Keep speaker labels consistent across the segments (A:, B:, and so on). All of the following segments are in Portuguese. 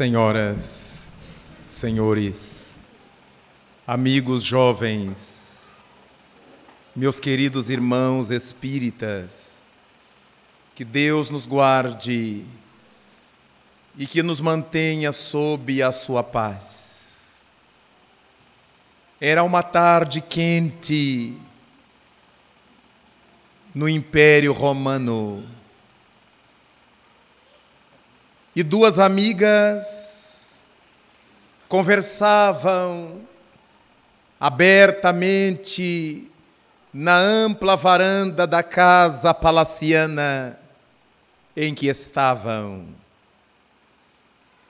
A: Senhoras, senhores, amigos jovens, meus queridos irmãos espíritas, que Deus nos guarde e que nos mantenha sob a sua paz. Era uma tarde quente no Império Romano. E duas amigas conversavam abertamente na ampla varanda da casa palaciana em que estavam.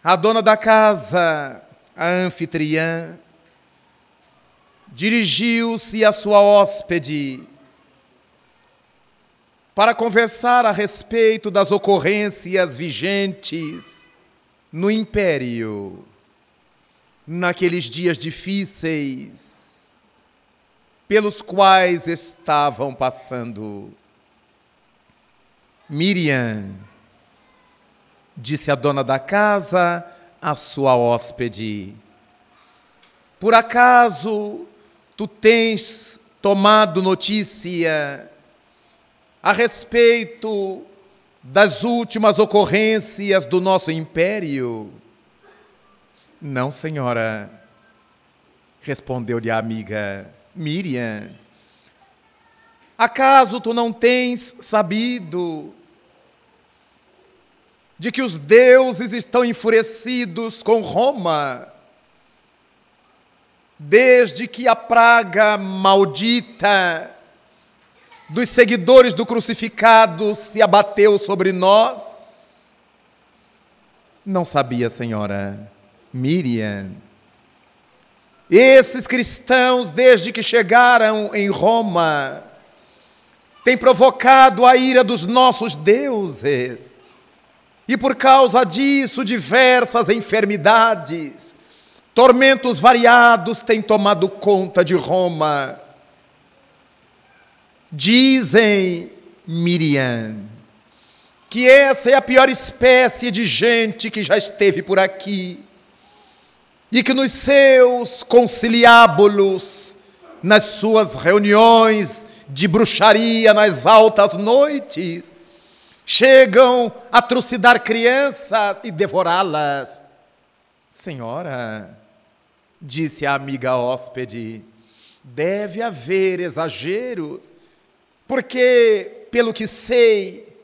A: A dona da casa, a anfitriã, dirigiu-se à sua hóspede para conversar a respeito das ocorrências vigentes no Império, naqueles dias difíceis pelos quais estavam passando. Miriam, disse a dona da casa à sua hóspede, por acaso tu tens tomado notícia a respeito das últimas ocorrências do nosso império? Não, senhora, respondeu-lhe a amiga. Miriam, acaso tu não tens sabido de que os deuses estão enfurecidos com Roma, desde que a praga maldita dos seguidores do crucificado se abateu sobre nós? Não sabia, senhora. Miriam, esses cristãos, desde que chegaram em Roma, têm provocado a ira dos nossos deuses, e por causa disso diversas enfermidades, tormentos variados têm tomado conta de Roma. Dizem, Miriam, que essa é a pior espécie de gente que já esteve por aqui e que nos seus conciliábulos, nas suas reuniões de bruxaria nas altas noites, chegam a trucidar crianças e devorá-las. Senhora, disse a amiga hóspede, deve haver exageros, porque, pelo que sei,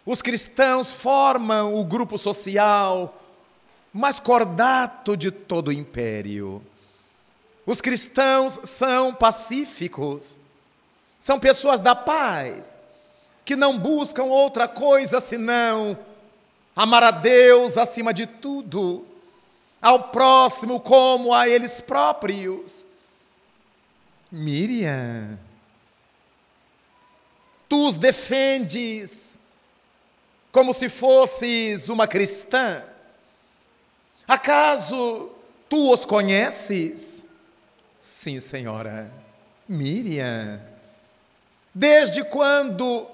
A: os cristãos formam o grupo social mais cordato de todo o império. Os cristãos são pacíficos, são pessoas da paz, que não buscam outra coisa senão amar a Deus acima de tudo, ao próximo como a eles próprios. Miriam, tu os defendes como se fosses uma cristã. Acaso tu os conheces? Sim, senhora. Miriam, desde quando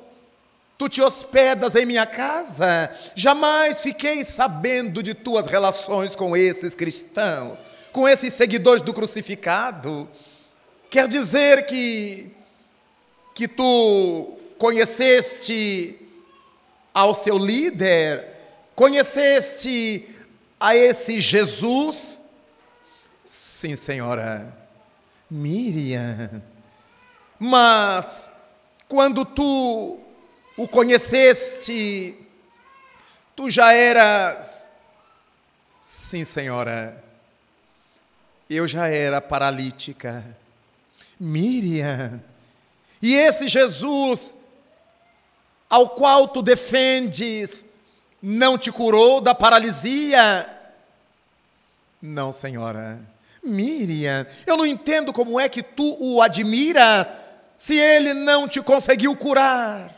A: tu te hospedas em minha casa, jamais fiquei sabendo de tuas relações com esses cristãos, com esses seguidores do crucificado. Quer dizer que tu conheceste ao seu líder? Conheceste a esse Jesus? Sim, senhora. Miriam, mas quando tu o conheceste, tu já eras... Sim, senhora, eu já era paralítica. Miriam, e esse Jesus ao qual tu defendes não te curou da paralisia? Não, senhora. Miriam, eu não entendo como é que tu o admiras se ele não te conseguiu curar.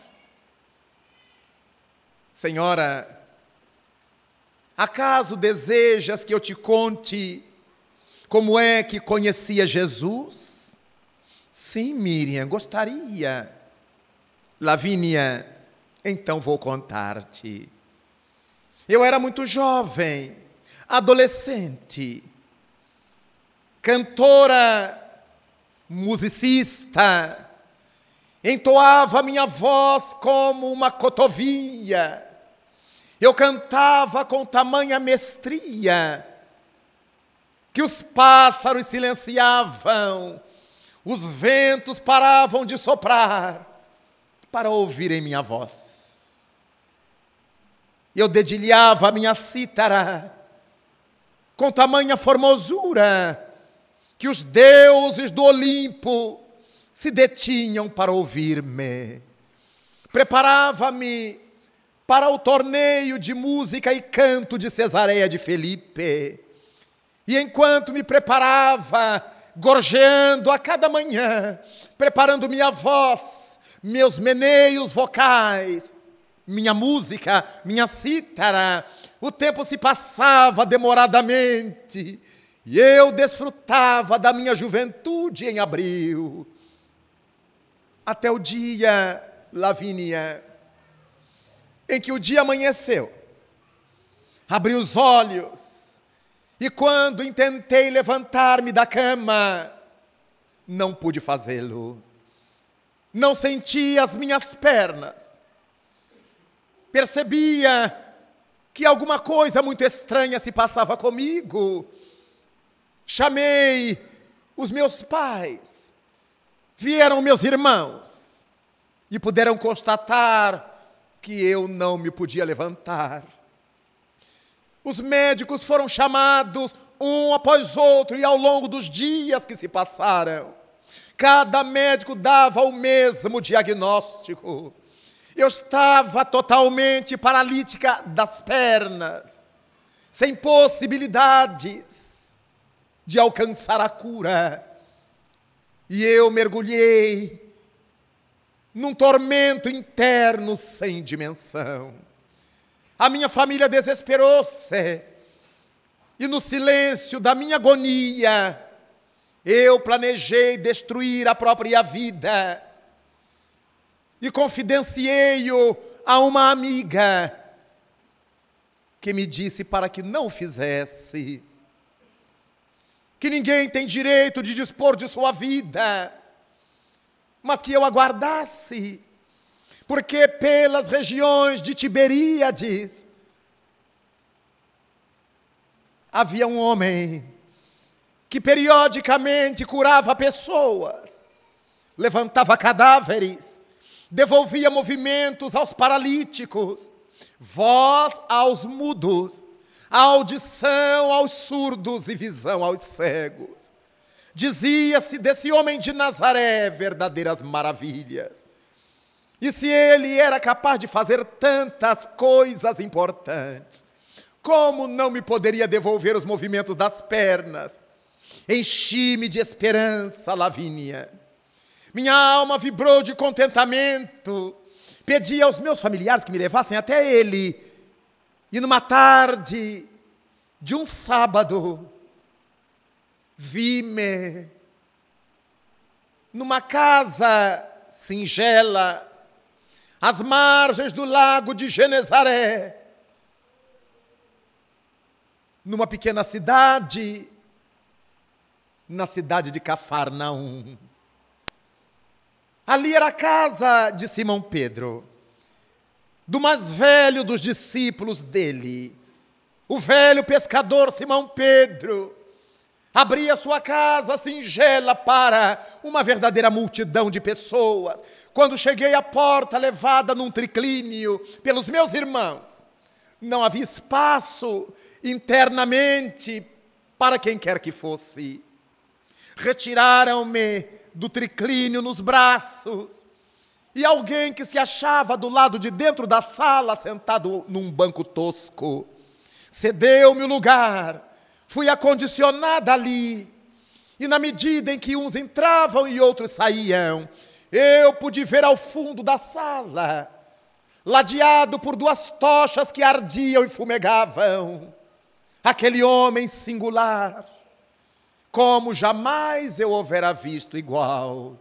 A: Senhora, acaso desejas que eu te conte como é que conhecia Jesus? Sim, Miriam, gostaria. Lavínia, então vou contar-te. Eu era muito jovem, adolescente, cantora, musicista, entoava minha voz como uma cotovia. Eu cantava com tamanha mestria que os pássaros silenciavam, os ventos paravam de soprar para ouvirem minha voz. Eu dedilhava a minha cítara com tamanha formosura que os deuses do Olimpo se detinham para ouvir-me. Preparava-me para o torneio de música e canto de Cesareia de Felipe. E enquanto me preparava, gorjeando a cada manhã, preparando minha voz, meus meneios vocais, minha música, minha cítara, o tempo se passava demoradamente e eu desfrutava da minha juventude em abril. Até o dia, Lavínia, em que o dia amanheceu, abri os olhos e quando intentei levantar-me da cama, não pude fazê-lo. Não senti as minhas pernas. Percebia que alguma coisa muito estranha se passava comigo. Chamei os meus pais, vieram meus irmãos e puderam constatar que eu não me podia levantar. Os médicos foram chamados um após outro e ao longo dos dias que se passaram, cada médico dava o mesmo diagnóstico. Eu estava totalmente paralítica das pernas, sem possibilidades de alcançar a cura. E eu mergulhei num tormento interno sem dimensão. A minha família desesperou-se, e no silêncio da minha agonia, eu planejei destruir a própria vida. E confidenciei-o a uma amiga, que me disse para que não fizesse, que ninguém tem direito de dispor de sua vida, mas que eu aguardasse, porque pelas regiões de Tiberíades havia um homem que periodicamente curava pessoas, levantava cadáveres, devolvia movimentos aos paralíticos, voz aos mudos, audição aos surdos e visão aos cegos. Dizia-se desse homem de Nazaré verdadeiras maravilhas. E se ele era capaz de fazer tantas coisas importantes, como não me poderia devolver os movimentos das pernas? Enchi-me de esperança, Lavínia. Minha alma vibrou de contentamento. Pedi aos meus familiares que me levassem até ele. E numa tarde de um sábado, vi-me numa casa singela, às margens do lago de Genezaré, numa pequena cidade, na cidade de Cafarnaum. Ali era a casa de Simão Pedro, do mais velho dos discípulos dele. O velho pescador Simão Pedro abria sua casa singela para uma verdadeira multidão de pessoas. Quando cheguei à porta, levada num triclínio pelos meus irmãos, não havia espaço internamente para quem quer que fosse. Retiraram-me do triclínio nos braços, e alguém que se achava do lado de dentro da sala, sentado num banco tosco, cedeu-me o lugar. Fui acondicionada ali, e na medida em que uns entravam e outros saíam, eu pude ver ao fundo da sala, ladeado por duas tochas que ardiam e fumegavam, aquele homem singular, como jamais eu houvera visto igual.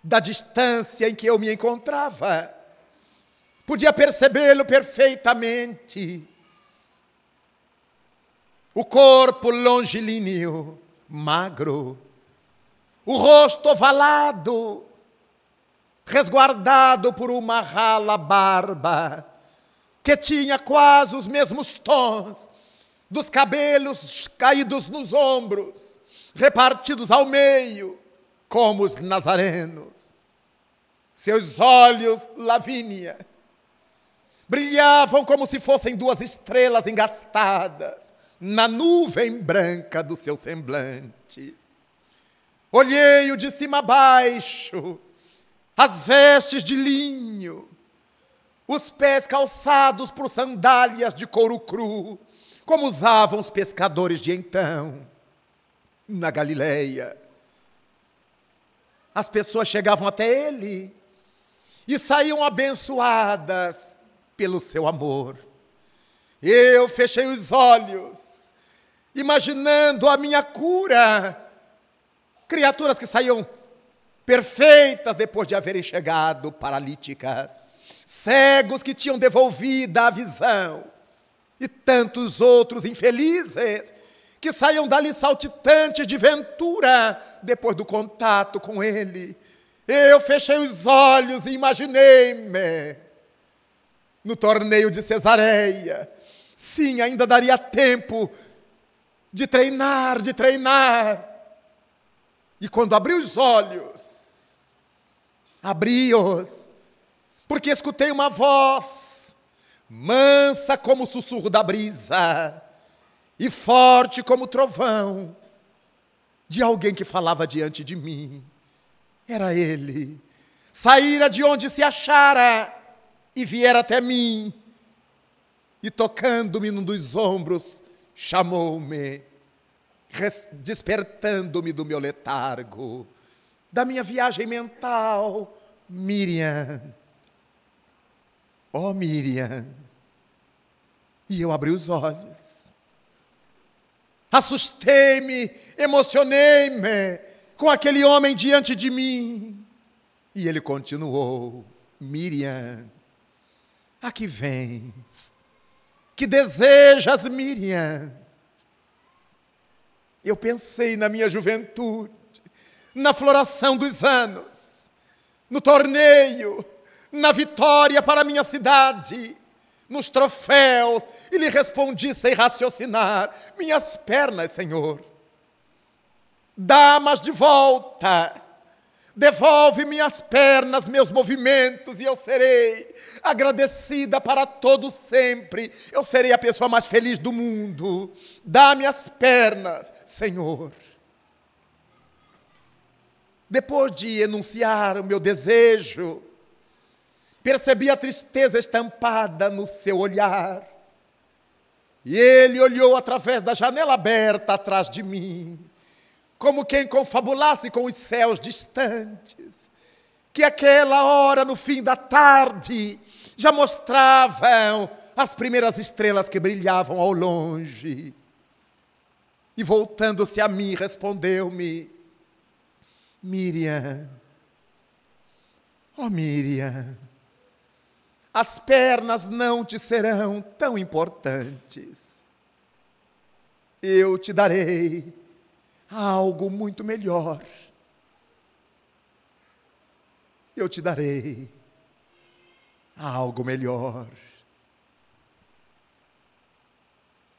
A: Da distância em que eu me encontrava, Podia percebê-lo perfeitamente. O corpo longilíneo, magro, o rosto ovalado, resguardado por uma rala barba, que tinha quase os mesmos tons dos cabelos caídos nos ombros, repartidos ao meio, como os nazarenos. Seus olhos, Lavínia, brilhavam como se fossem duas estrelas engastadas na nuvem branca do seu semblante. Olhei-o de cima a baixo, as vestes de linho, os pés calçados por sandálias de couro cru, como usavam os pescadores de então, na Galileia. As pessoas chegavam até ele e saíam abençoadas pelo seu amor. Eu fechei os olhos, imaginando a minha cura. Criaturas que saíam perfeitas depois de haverem chegado paralíticas, cegos que tinham devolvido a visão, e tantos outros infelizes que saíam dali saltitantes de ventura depois do contato com ele. Eu fechei os olhos e imaginei-me no torneio de Cesareia. Sim, ainda daria tempo de treinar. E quando abri os olhos, abri-os, porque escutei uma voz, mansa como o sussurro da brisa, e forte como o trovão, de alguém que falava diante de mim. Era ele, saíra de onde se achara, e viera até mim, e tocando-me num dos ombros, chamou-me, despertando-me do meu letargo, da minha viagem mental. Miriam, oh Miriam. E eu abri os olhos, assustei-me, emocionei-me com aquele homem diante de mim, e ele continuou: Miriam, a que vens? Que desejas, Miriam? Eu pensei na minha juventude, na floração dos anos, no torneio, na vitória para a minha cidade, nos troféus, e lhe respondi sem raciocinar: minhas pernas, Senhor. Dá-mas de volta. Devolve minhas pernas, meus movimentos, e eu serei agradecida para todo sempre. Eu serei a pessoa mais feliz do mundo. Dá-me as pernas, Senhor. Depois de enunciar o meu desejo, percebi a tristeza estampada no seu olhar. E ele olhou através da janela aberta atrás de mim, como quem confabulasse com os céus distantes, que aquela hora, no fim da tarde, já mostravam as primeiras estrelas que brilhavam ao longe. E voltando-se a mim, respondeu-me: Miriam, oh Miriam, as pernas não te serão tão importantes. Eu te darei algo muito melhor. Eu te darei algo melhor.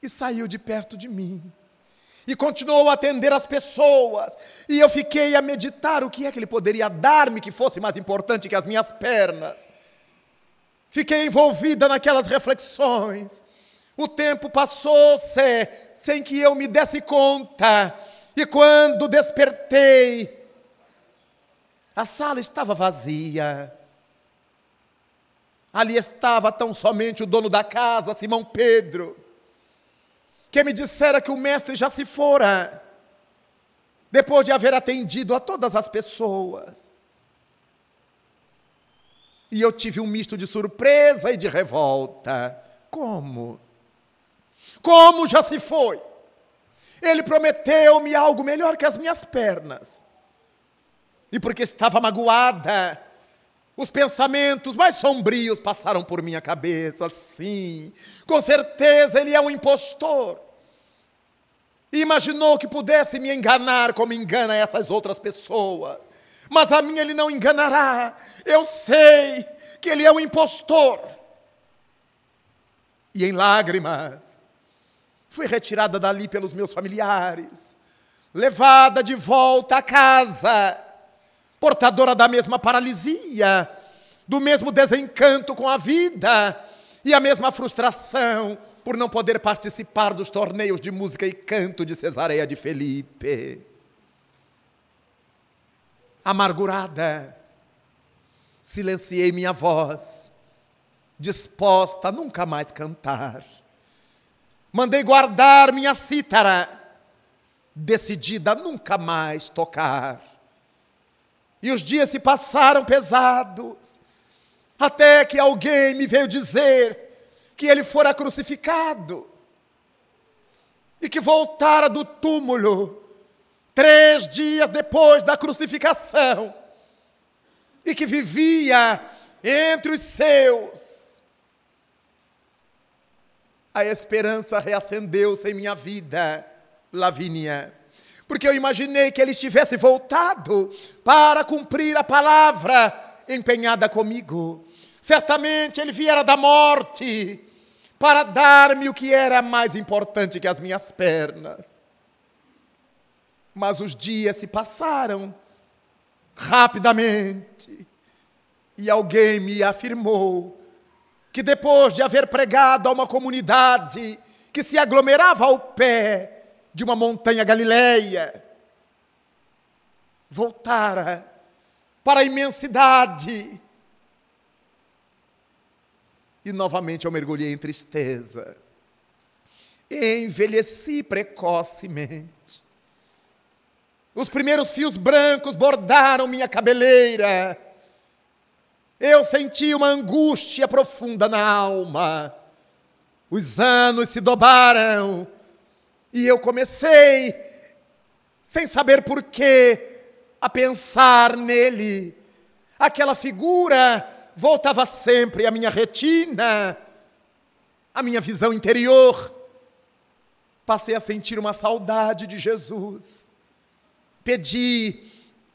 A: E saiu de perto de mim, e continuou a atender as pessoas, e eu fiquei a meditar o que é que ele poderia dar-me que fosse mais importante que as minhas pernas. Fiquei envolvida naquelas reflexões. O tempo passou-se sem que eu me desse conta, e quando despertei, a sala estava vazia. Ali estava tão somente o dono da casa, Simão Pedro, que me dissera que o mestre já se fora, depois de haver atendido a todas as pessoas. E eu tive um misto de surpresa e de revolta. Como? Como já se foi? Ele prometeu-me algo melhor que as minhas pernas. E porque estava magoada, Os pensamentos mais sombrios passaram por minha cabeça. Sim, com certeza ele é um impostor. E imaginou que pudesse me enganar como engana essas outras pessoas. Mas a mim ele não enganará. Eu sei que ele é um impostor. E em lágrimas, fui retirada dali pelos meus familiares, levada de volta a casa, portadora da mesma paralisia, do mesmo desencanto com a vida e a mesma frustração por não poder participar dos torneios de música e canto de Cesareia de Felipe. Amargurada, silenciei minha voz, disposta a nunca mais cantar. Mandei guardar minha cítara, decidida a nunca mais tocar. E os dias se passaram pesados, até que alguém me veio dizer que ele fora crucificado e que voltara do túmulo 3 dias depois da crucificação e que vivia entre os seus. A esperança reacendeu-se em minha vida, Lavínia, porque eu imaginei que ele estivesse voltado para cumprir a palavra empenhada comigo. Certamente ele viera da morte para dar-me o que era mais importante que as minhas pernas. Mas os dias se passaram rapidamente e alguém me afirmou que depois de haver pregado a uma comunidade que se aglomerava ao pé de uma montanha galileia, voltara para a imensidade. E novamente eu mergulhei em tristeza. Envelheci precocemente. Os primeiros fios brancos bordaram minha cabeleira. Eu senti uma angústia profunda na alma. Os anos se dobraram. E eu comecei, sem saber porquê, a pensar nele. Aquela figura voltava sempre à minha retina, à minha visão interior. Passei a sentir uma saudade de Jesus. Pedi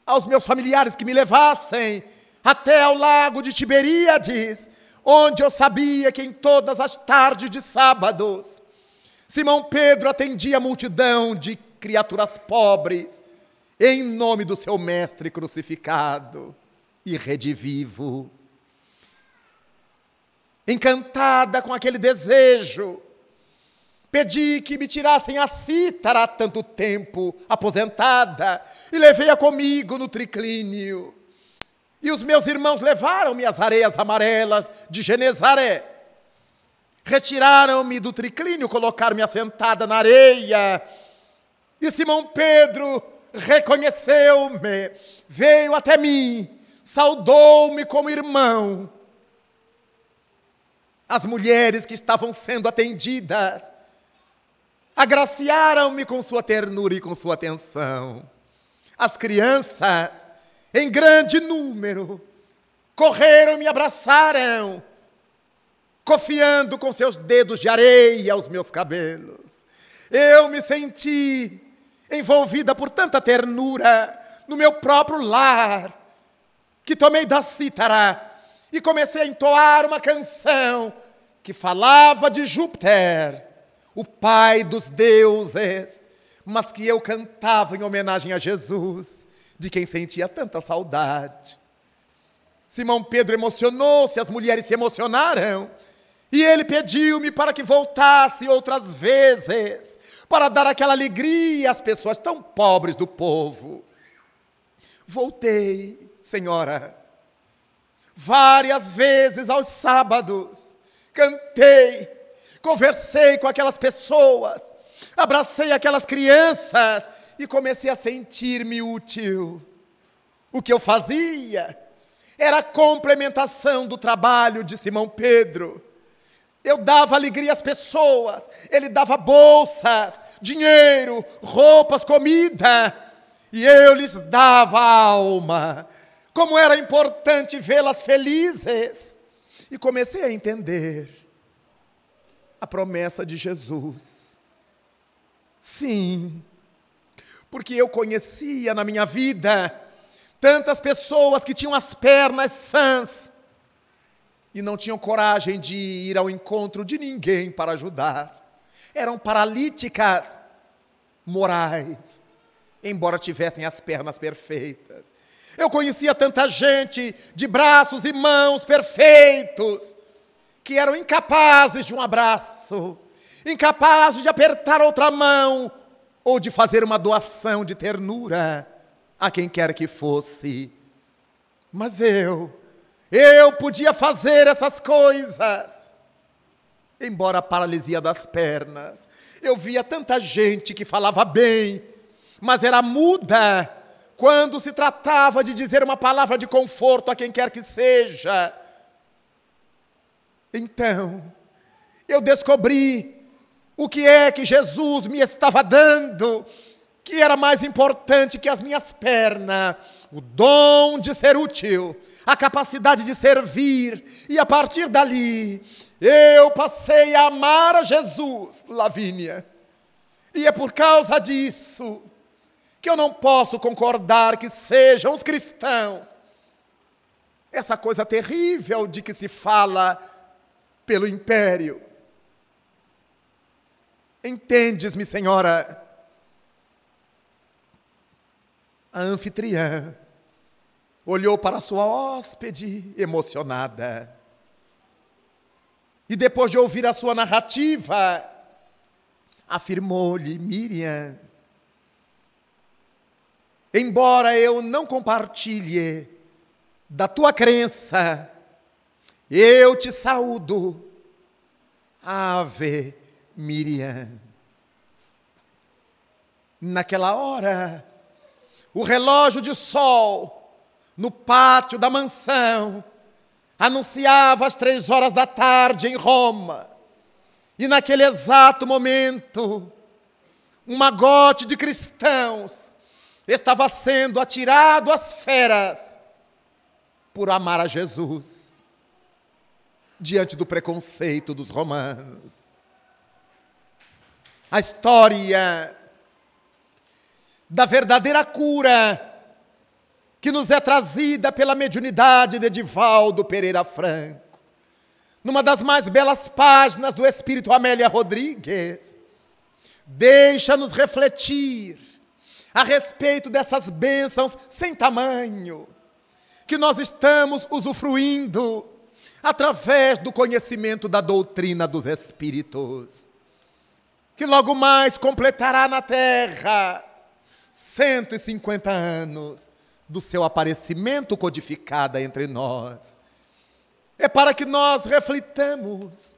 A: aos meus familiares que me levassem até ao lago de Tiberíades, onde eu sabia que em todas as tardes de sábados, Simão Pedro atendia a multidão de criaturas pobres, em nome do seu mestre crucificado e redivivo. Encantada com aquele desejo, pedi que me tirassem a cítara há tanto tempo aposentada e levei-a comigo no triclínio. E os meus irmãos levaram-me às areias amarelas de Genezaré. Retiraram-me do triclínio, colocaram-me assentada na areia. E Simão Pedro reconheceu-me, veio até mim, saudou-me como irmão. As mulheres que estavam sendo atendidas agraciaram-me com sua ternura e com sua atenção. As crianças, em grande número, correram e me abraçaram, cofiando com seus dedos de areia os meus cabelos. Eu me senti envolvida por tanta ternura no meu próprio lar, que tomei da cítara e comecei a entoar uma canção que falava de Júpiter, o pai dos deuses, mas que eu cantava em homenagem a Jesus, de quem sentia tanta saudade. Simão Pedro emocionou-se, as mulheres se emocionaram, e ele pediu-me para que voltasse outras vezes, para dar aquela alegria às pessoas tão pobres do povo. Voltei, Senhora, várias vezes aos sábados, cantei, conversei com aquelas pessoas, abracei aquelas crianças e comecei a sentir-me útil. O que eu fazia era a complementação do trabalho de Simão Pedro. Eu dava alegria às pessoas, ele dava bolsas, dinheiro, roupas, comida, e eu lhes dava a alma, como era importante vê-las felizes. E comecei a entender a promessa de Jesus. Sim, porque eu conhecia na minha vida tantas pessoas que tinham as pernas sãs e não tinham coragem de ir ao encontro de ninguém para ajudar. Eram paralíticas morais, embora tivessem as pernas perfeitas. Eu conhecia tanta gente de braços e mãos perfeitos, que eram incapazes de um abraço, incapazes de apertar outra mão, ou de fazer uma doação de ternura a quem quer que fosse. Mas eu podia fazer essas coisas. Embora a paralisia das pernas, eu via tanta gente que falava bem, mas era muda quando se tratava de dizer uma palavra de conforto a quem quer que seja. Então, eu descobri o que é que Jesus me estava dando, que era mais importante que as minhas pernas, o dom de ser útil, a capacidade de servir, e a partir dali, eu passei a amar a Jesus, Lavínia. E é por causa disso que eu não posso concordar que sejam os cristãos essa coisa terrível de que se fala pelo império. Entendes-me, senhora? A anfitriã olhou para sua hóspede emocionada. E depois de ouvir a sua narrativa, afirmou-lhe: Miriam, embora eu não compartilhe da tua crença, eu te saúdo. Ave Miriam. Naquela hora, o relógio de sol no pátio da mansão anunciava as 3 horas da tarde em Roma. E naquele exato momento, um magote de cristãos estava sendo atirado às feras por amar a Jesus, diante do preconceito dos romanos. A história da verdadeira cura que nos é trazida pela mediunidade de Edivaldo Pereira Franco, numa das mais belas páginas do Espírito Amélia Rodrigues, deixa-nos refletir a respeito dessas bênçãos sem tamanho, que nós estamos usufruindo através do conhecimento da doutrina dos Espíritos, que logo mais completará na Terra 150 anos do seu aparecimento codificado entre nós. É para que nós reflitamos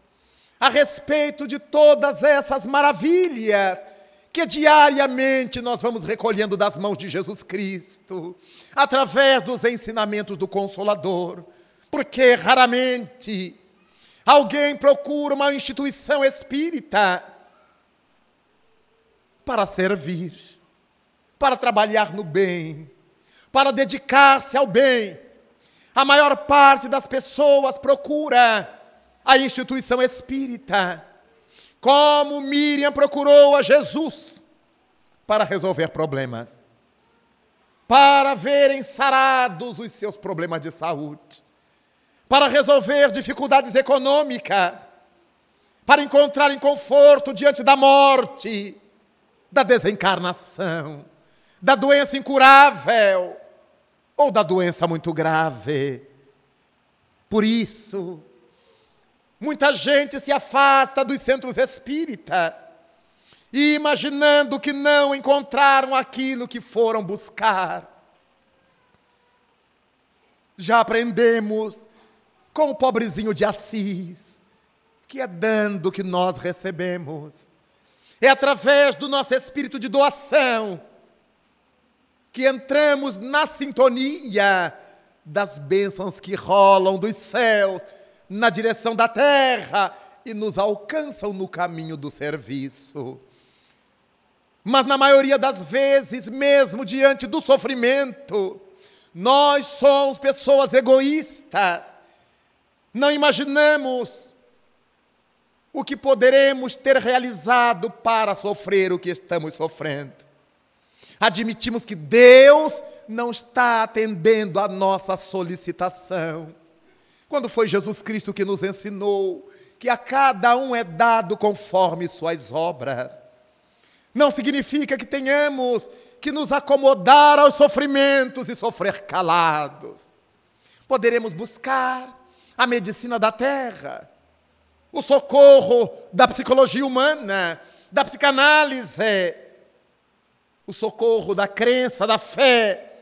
A: a respeito de todas essas maravilhas que diariamente nós vamos recolhendo das mãos de Jesus Cristo, através dos ensinamentos do Consolador, porque raramente alguém procura uma instituição espírita para servir, para trabalhar no bem, para dedicar-se ao bem. A maior parte das pessoas procura a instituição espírita, como Miriam procurou a Jesus para resolver problemas, para verem sarados os seus problemas de saúde, para resolver dificuldades econômicas, para encontrarem conforto diante da morte, da desencarnação, da doença incurável ou da doença muito grave. Por isso, muita gente se afasta dos centros espíritas, e imaginando que não encontraram aquilo que foram buscar. Já aprendemos com o pobrezinho de Assis, que é dando que nós recebemos. É através do nosso espírito de doação que entramos na sintonia das bênçãos que rolam dos céus na direção da terra e nos alcançam no caminho do serviço. Mas na maioria das vezes, mesmo diante do sofrimento, Nós somos pessoas egoístas. Não imaginamos o que poderemos ter realizado para sofrer o que estamos sofrendo. Admitimos que Deus não está atendendo a nossa solicitação. Quando foi Jesus Cristo que nos ensinou que a cada um é dado conforme suas obras. Não significa que tenhamos que nos acomodar aos sofrimentos e sofrer calados. Poderemos buscar a medicina da terra, o socorro da psicologia humana, da psicanálise, o socorro da crença, da fé,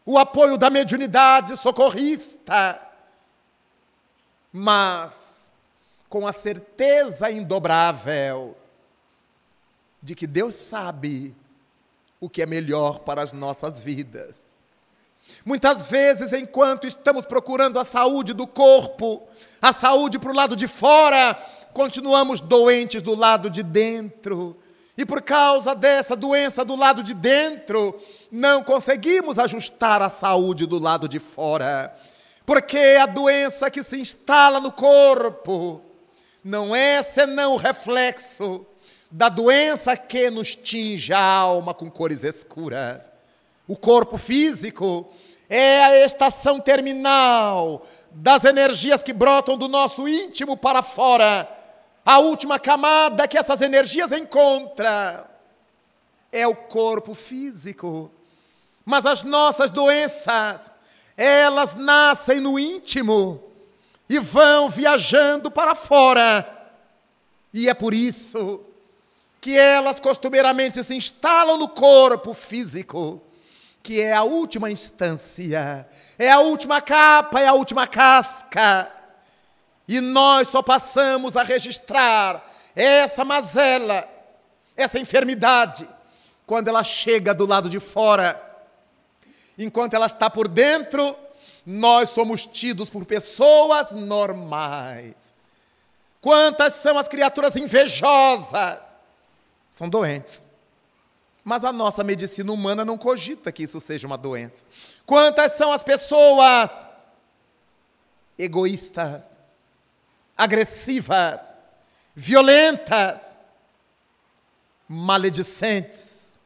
A: o apoio da mediunidade socorrista, mas com a certeza indobrável de que Deus sabe o que é melhor para as nossas vidas. Muitas vezes, enquanto estamos procurando a saúde do corpo, a saúde para o lado de fora, continuamos doentes do lado de dentro. E por causa dessa doença do lado de dentro, não conseguimos ajustar a saúde do lado de fora. Porque a doença que se instala no corpo não é senão o reflexo da doença que nos tinge a alma com cores escuras. O corpo físico é a estação terminal das energias que brotam do nosso íntimo para fora. A última camada que essas energias encontram é o corpo físico. Mas as nossas doenças, elas nascem no íntimo e vão viajando para fora. E é por isso que elas costumeiramente se instalam no corpo físico, que é a última instância, é a última capa, é a última casca. E nós só passamos a registrar essa mazela, essa enfermidade, quando ela chega do lado de fora. Enquanto ela está por dentro, nós somos tidos por pessoas normais. Quantas são as criaturas invejosas? São doentes. Mas a nossa medicina humana não cogita que isso seja uma doença. Quantas são as pessoas egoístas, agressivas, violentas, maledicentes?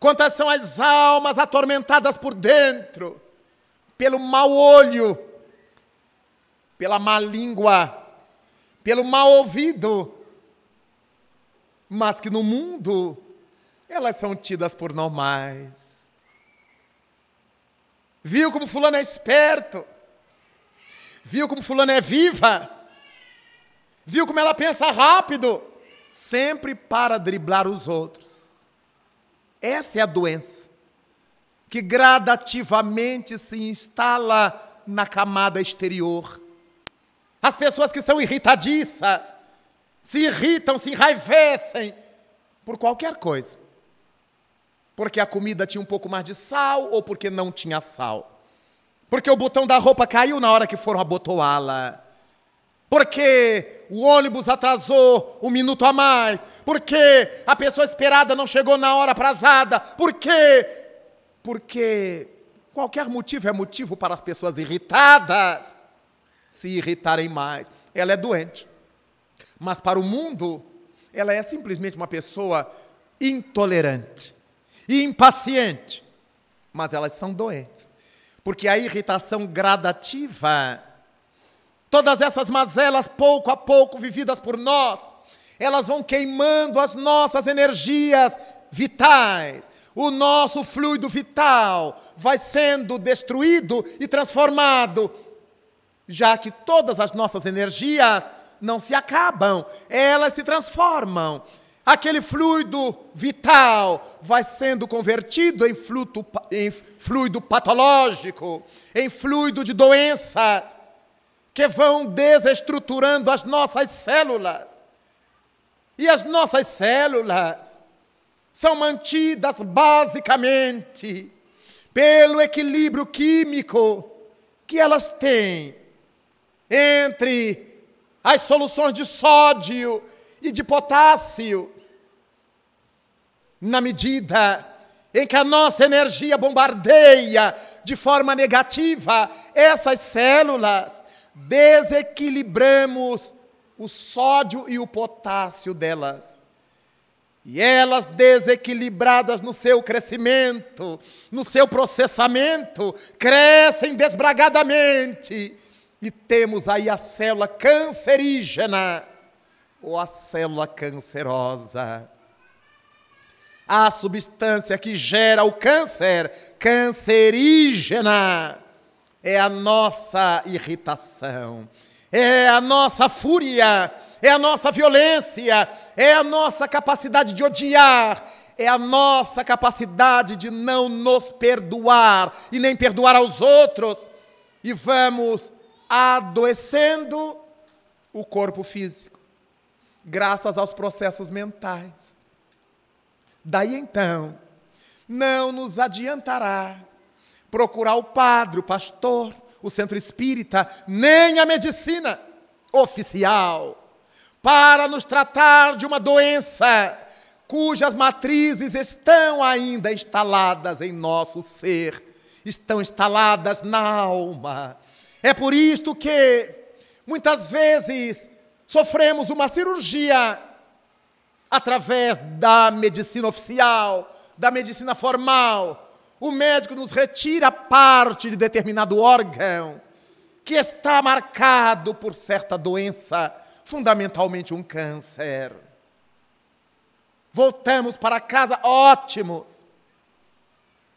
A: Quantas são as almas atormentadas por dentro, pelo mau olho, pela má língua, pelo mau ouvido, mas que no mundo elas são tidas por normais. Viu como fulano é esperto? Viu como fulano é viva? Viu como ela pensa rápido? Sempre para driblar os outros. Essa é a doença que gradativamente se instala na camada exterior. As pessoas que são irritadiças se irritam, se enraivecem por qualquer coisa. Porque a comida tinha um pouco mais de sal ou porque não tinha sal. Porque o botão da roupa caiu na hora que foram abotoá-la. Porque o ônibus atrasou 1 minuto a mais. Porque a pessoa esperada não chegou na hora aprazada. Porque qualquer motivo é motivo para as pessoas irritadas se irritarem mais. Ela é doente. Mas para o mundo, ela é simplesmente uma pessoa intolerante e impaciente. Mas elas são doentes. Porque a irritação gradativa, todas essas mazelas, pouco a pouco, vividas por nós, elas vão queimando as nossas energias vitais. O nosso fluido vital vai sendo destruído e transformado, já que todas as nossas energias não se acabam, elas se transformam. Aquele fluido vital vai sendo convertido em fluido patológico, em fluido de doenças, que vão desestruturando as nossas células. E as nossas células são mantidas basicamente pelo equilíbrio químico que elas têm entre as soluções de sódio e de potássio. Na medida em que a nossa energia bombardeia de forma negativa essas células, desequilibramos o sódio e o potássio delas. E elas, desequilibradas no seu crescimento, no seu processamento, crescem desbragadamente. E temos aí a célula cancerígena, ou a célula cancerosa. A substância que gera o câncer, cancerígena, é a nossa irritação, é a nossa fúria, é a nossa violência, é a nossa capacidade de odiar, é a nossa capacidade de não nos perdoar e nem perdoar aos outros. E vamos adoecendo o corpo físico, graças aos processos mentais. Daí então, não nos adiantará procurar o padre, o pastor, o centro espírita, nem a medicina oficial, para nos tratar de uma doença cujas matrizes estão ainda instaladas em nosso ser, estão instaladas na alma. É por isto que, muitas vezes, sofremos uma cirurgia através da medicina oficial, da medicina formal. O médico nos retira parte de determinado órgão que está marcado por certa doença, fundamentalmente um câncer. Voltamos para casa ótimos.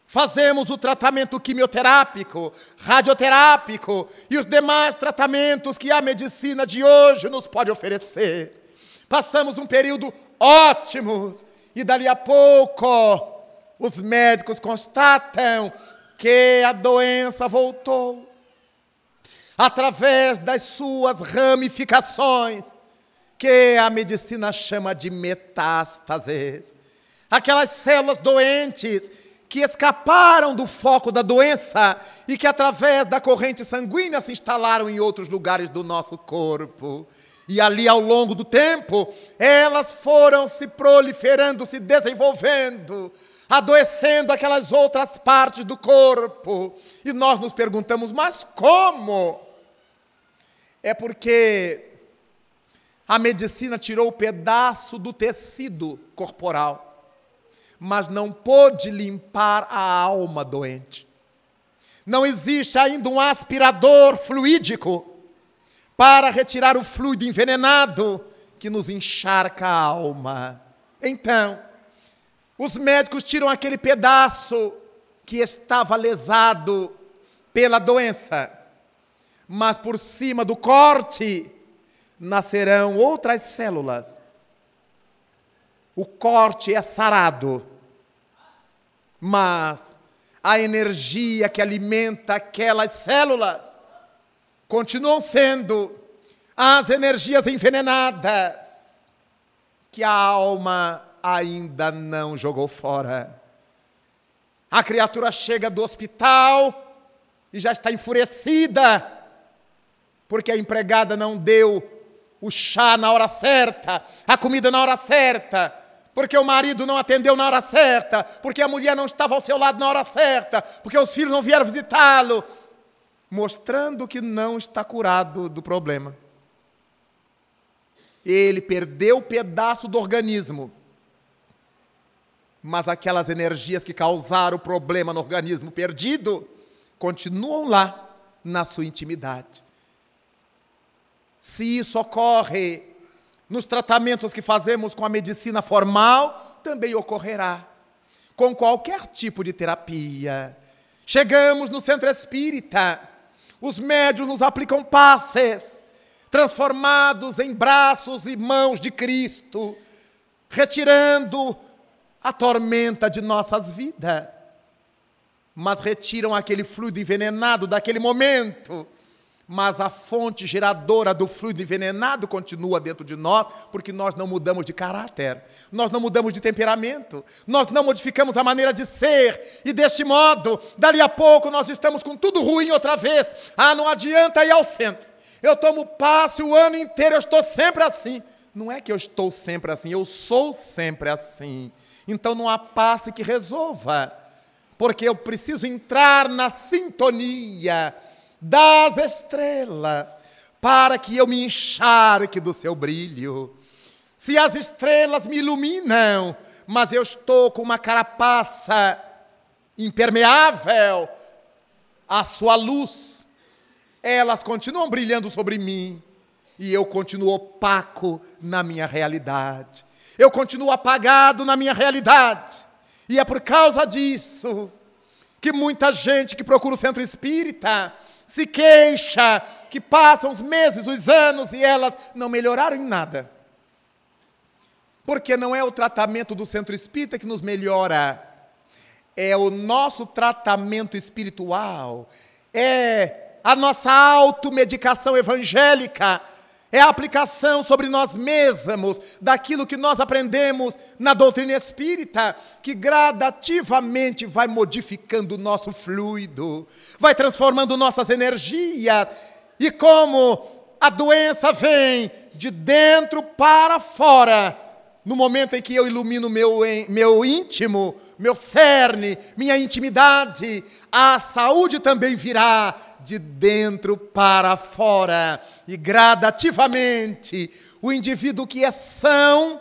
A: Fazemos o tratamento quimioterápico, radioterápico e os demais tratamentos que a medicina de hoje nos pode oferecer. Passamos um período ótimos e dali a pouco os médicos constatam que a doença voltou através das suas ramificações, que a medicina chama de metástases. Aquelas células doentes que escaparam do foco da doença e que através da corrente sanguínea se instalaram em outros lugares do nosso corpo. E ali, ao longo do tempo, elas foram se proliferando, se desenvolvendo, adoecendo aquelas outras partes do corpo. E nós nos perguntamos, mas como? É porque a medicina tirou o pedaço do tecido corporal, mas não pôde limpar a alma doente. Não existe ainda um aspirador fluídico para retirar o fluido envenenado que nos encharca a alma. Então, os médicos tiram aquele pedaço que estava lesado pela doença, mas por cima do corte nascerão outras células. O corte é sarado, mas a energia que alimenta aquelas células continuam sendo as energias envenenadas que a alma ainda não jogou fora. A criatura chega do hospital e já está enfurecida, porque a empregada não deu o chá na hora certa, a comida na hora certa, porque o marido não atendeu na hora certa, porque a mulher não estava ao seu lado na hora certa, porque os filhos não vieram visitá-lo, mostrando que não está curado do problema. Ele perdeu um pedaço do organismo, mas aquelas energias que causaram o problema no organismo perdido continuam lá na sua intimidade. Se isso ocorre nos tratamentos que fazemos com a medicina formal, também ocorrerá com qualquer tipo de terapia. Chegamos no centro espírita, os médiuns nos aplicam passes, transformados em braços e mãos de Cristo, retirando a tormenta de nossas vidas. Mas retiram aquele fluido envenenado daquele momento, mas a fonte geradora do fluido envenenado continua dentro de nós, porque nós não mudamos de caráter, nós não mudamos de temperamento, nós não modificamos a maneira de ser, e deste modo, dali a pouco nós estamos com tudo ruim outra vez. Ah, não adianta ir ao centro, eu tomo passe o ano inteiro, eu estou sempre assim. Não é que eu estou sempre assim, eu sou sempre assim. Então não há passe que resolva, porque eu preciso entrar na sintonia das estrelas, para que eu me encharque do seu brilho. Se as estrelas me iluminam, mas eu estou com uma carapaça impermeável à sua luz, elas continuam brilhando sobre mim, e eu continuo opaco na minha realidade. Eu continuo apagado na minha realidade. E é por causa disso que muita gente que procura o centro espírita se queixa que passam os meses, os anos, e elas não melhoraram em nada. Porque não é o tratamento do centro espírita que nos melhora, é o nosso tratamento espiritual, é a nossa automedicação evangélica, é a aplicação sobre nós mesmos daquilo que nós aprendemos na doutrina espírita, que gradativamente vai modificando o nosso fluido, vai transformando nossas energias. E como a doença vem de dentro para fora, no momento em que eu ilumino meu íntimo, meu cerne, minha intimidade, a saúde também virá de dentro para fora. E gradativamente, o indivíduo que é são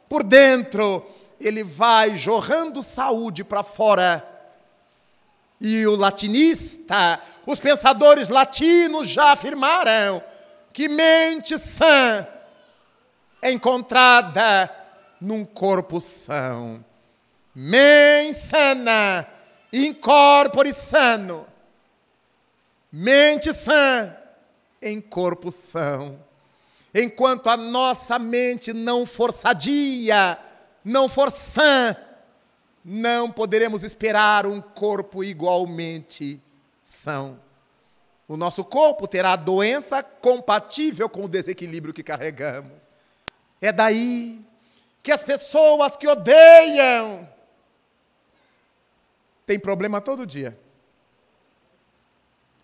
A: por dentro, ele vai jorrando saúde para fora. E o latinista, os pensadores latinos já afirmaram que mente sã é encontrada num corpo são. Mens sana, in corpore sano. Mente sã em corpo são. Enquanto a nossa mente não for sadia, não for sã, não poderemos esperar um corpo igualmente são. O nosso corpo terá a doença compatível com o desequilíbrio que carregamos. É daí que as pessoas que odeiam têm problema todo dia.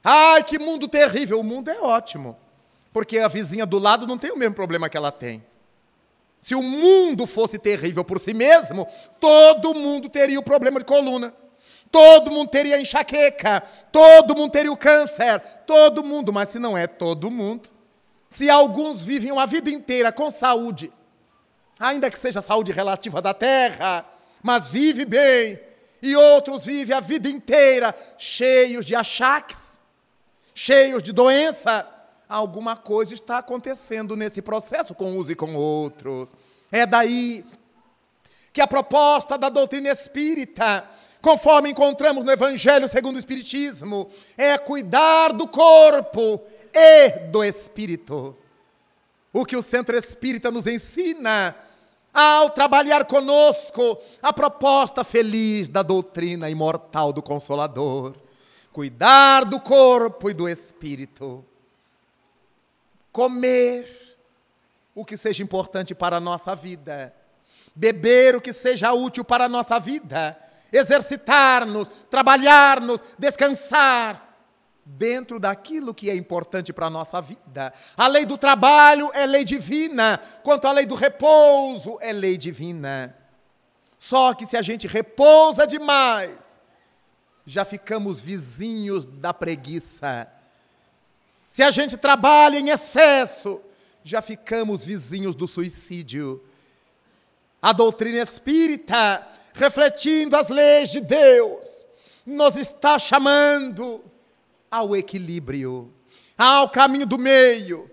A: Ai, que mundo terrível! O mundo é ótimo, porque a vizinha do lado não tem o mesmo problema que ela tem. Se o mundo fosse terrível por si mesmo, todo mundo teria o problema de coluna, todo mundo teria enxaqueca, todo mundo teria o câncer, todo mundo, mas se não é todo mundo, se alguns vivem uma vida inteira com saúde, ainda que seja saúde relativa da terra, mas vive bem, e outros vivem a vida inteira cheios de achaques, cheios de doenças, alguma coisa está acontecendo nesse processo com uns e com outros. É daí que a proposta da doutrina espírita, conforme encontramos no Evangelho segundo o Espiritismo, é cuidar do corpo e do espírito. O que o Centro Espírita nos ensina ao trabalhar conosco a proposta feliz da doutrina imortal do Consolador. Cuidar do corpo e do espírito. Comer o que seja importante para a nossa vida. Beber o que seja útil para a nossa vida. Exercitar-nos, trabalhar-nos, descansar dentro daquilo que é importante para a nossa vida. A lei do trabalho é lei divina, quanto à lei do repouso é lei divina. Só que se a gente repousa demais, já ficamos vizinhos da preguiça. Se a gente trabalha em excesso, já ficamos vizinhos do suicídio. A doutrina espírita, refletindo as leis de Deus, nos está chamando ao equilíbrio, ao caminho do meio.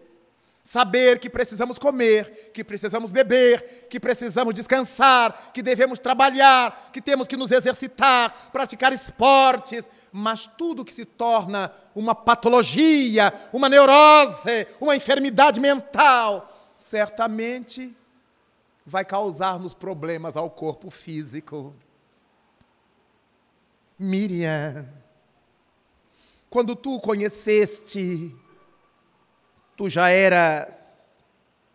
A: Saber que precisamos comer, que precisamos beber, que precisamos descansar, que devemos trabalhar, que temos que nos exercitar, praticar esportes, mas tudo que se torna uma patologia, uma neurose, uma enfermidade mental, certamente vai causar-nos problemas ao corpo físico. Miriam, quando tu o conheceste, tu já eras,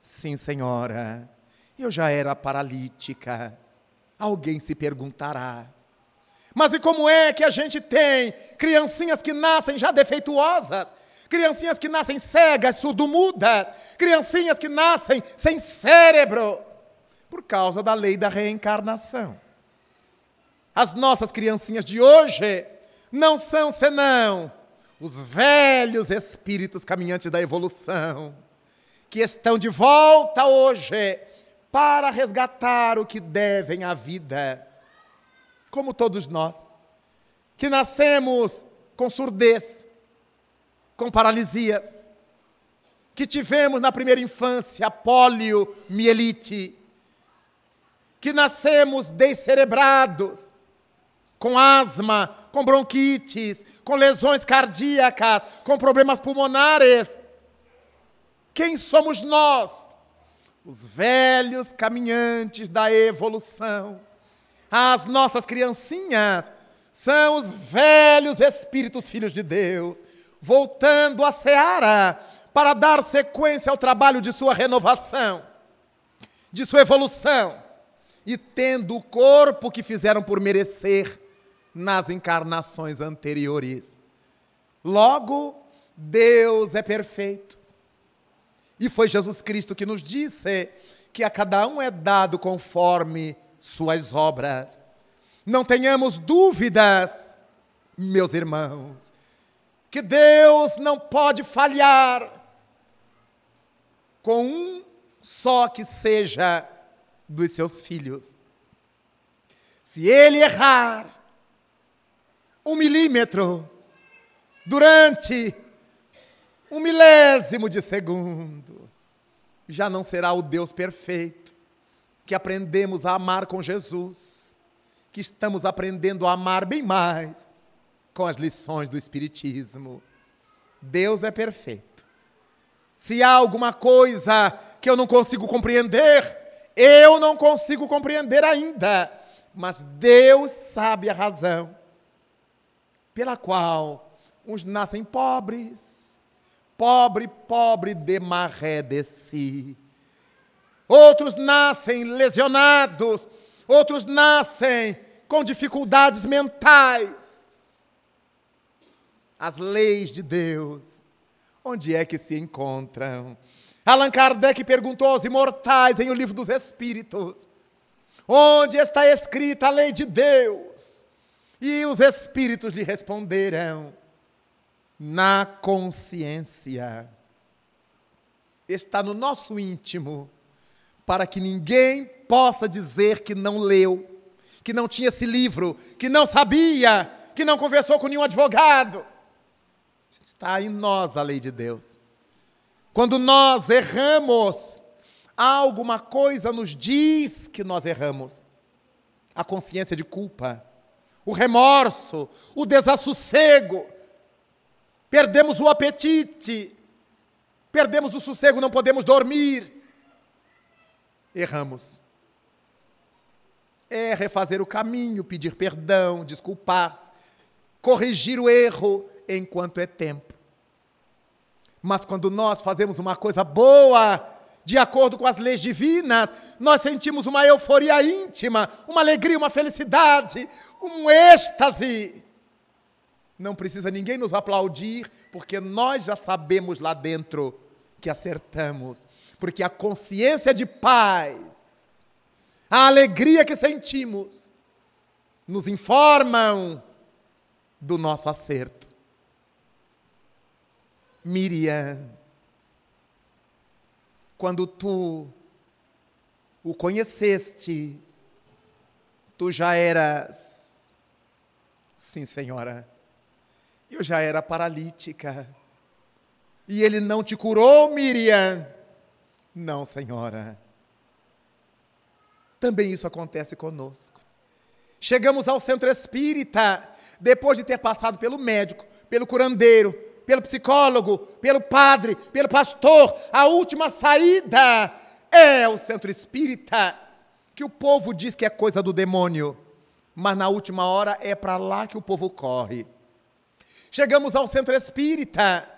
A: sim, senhora, eu já era paralítica. Alguém se perguntará, mas e como é que a gente tem criancinhas que nascem já defeituosas, criancinhas que nascem cegas, surdo-mudas, criancinhas que nascem sem cérebro, por causa da lei da reencarnação. As nossas criancinhas de hoje não são senão os velhos espíritos caminhantes da evolução, que estão de volta hoje para resgatar o que devem à vida. Como todos nós, que nascemos com surdez, com paralisias, que tivemos na primeira infância poliomielite, que nascemos descerebrados, com asma, com bronquites, com lesões cardíacas, com problemas pulmonares. Quem somos nós? Os velhos caminhantes da evolução. As nossas criancinhas são os velhos espíritos filhos de Deus, voltando à seara para dar sequência ao trabalho de sua renovação, de sua evolução, e tendo o corpo que fizeram por merecer nas encarnações anteriores. Logo, Deus é perfeito. E foi Jesus Cristo que nos disse que a cada um é dado conforme suas obras. Não tenhamos dúvidas, meus irmãos, que Deus não pode falhar com um só que seja dos seus filhos. Se ele errar 1 milímetro durante 1 milésimo de segundo, já não será o Deus perfeito que aprendemos a amar com Jesus, que estamos aprendendo a amar bem mais com as lições do Espiritismo. Deus é perfeito. Se há alguma coisa que eu não consigo compreender, eu não consigo compreender ainda, mas Deus sabe a razão pela qual uns nascem pobres, pobre de maré de si. Outros nascem lesionados, outros nascem com dificuldades mentais. As leis de Deus, onde é que se encontram? Allan Kardec perguntou aos imortais em O Livro dos Espíritos: onde está escrita a lei de Deus? E os espíritos lhe responderam: na consciência. Está no nosso íntimo, para que ninguém possa dizer que não leu, que não tinha esse livro, que não sabia, que não conversou com nenhum advogado. Está em nós a lei de Deus. Quando nós erramos, alguma coisa nos diz que nós erramos. A consciência de culpa, o remorso, o desassossego, perdemos o apetite, perdemos o sossego, não podemos dormir. Erramos. É refazer o caminho, pedir perdão, desculpar-se, corrigir o erro enquanto é tempo. Mas quando nós fazemos uma coisa boa, de acordo com as leis divinas, nós sentimos uma euforia íntima, uma alegria, uma felicidade, um êxtase. Não precisa ninguém nos aplaudir, porque nós já sabemos lá dentro que acertamos. Porque a consciência de paz, a alegria que sentimos, nos informam do nosso acerto. Miriam, quando tu o conheceste, tu já eras, sim, senhora, eu já era paralítica. E ele não te curou, Miriam? Não, senhora. Também isso acontece conosco. Chegamos ao centro espírita, depois de ter passado pelo médico, pelo curandeiro, pelo psicólogo, pelo padre, pelo pastor. A última saída é o centro espírita, que o povo diz que é coisa do demônio, mas na última hora é para lá que o povo corre. Chegamos ao centro espírita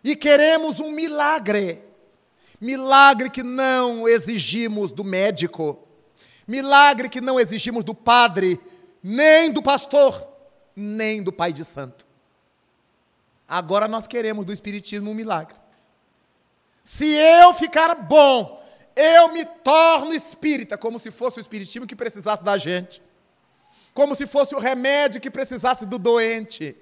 A: e queremos um milagre. Milagre que não exigimos do médico, milagre que não exigimos do padre, nem do pastor, nem do pai de santo. Agora nós queremos do Espiritismo um milagre. Se eu ficar bom, eu me torno espírita, como se fosse o Espiritismo que precisasse da gente. como se fosse o remédio que precisasse do doente.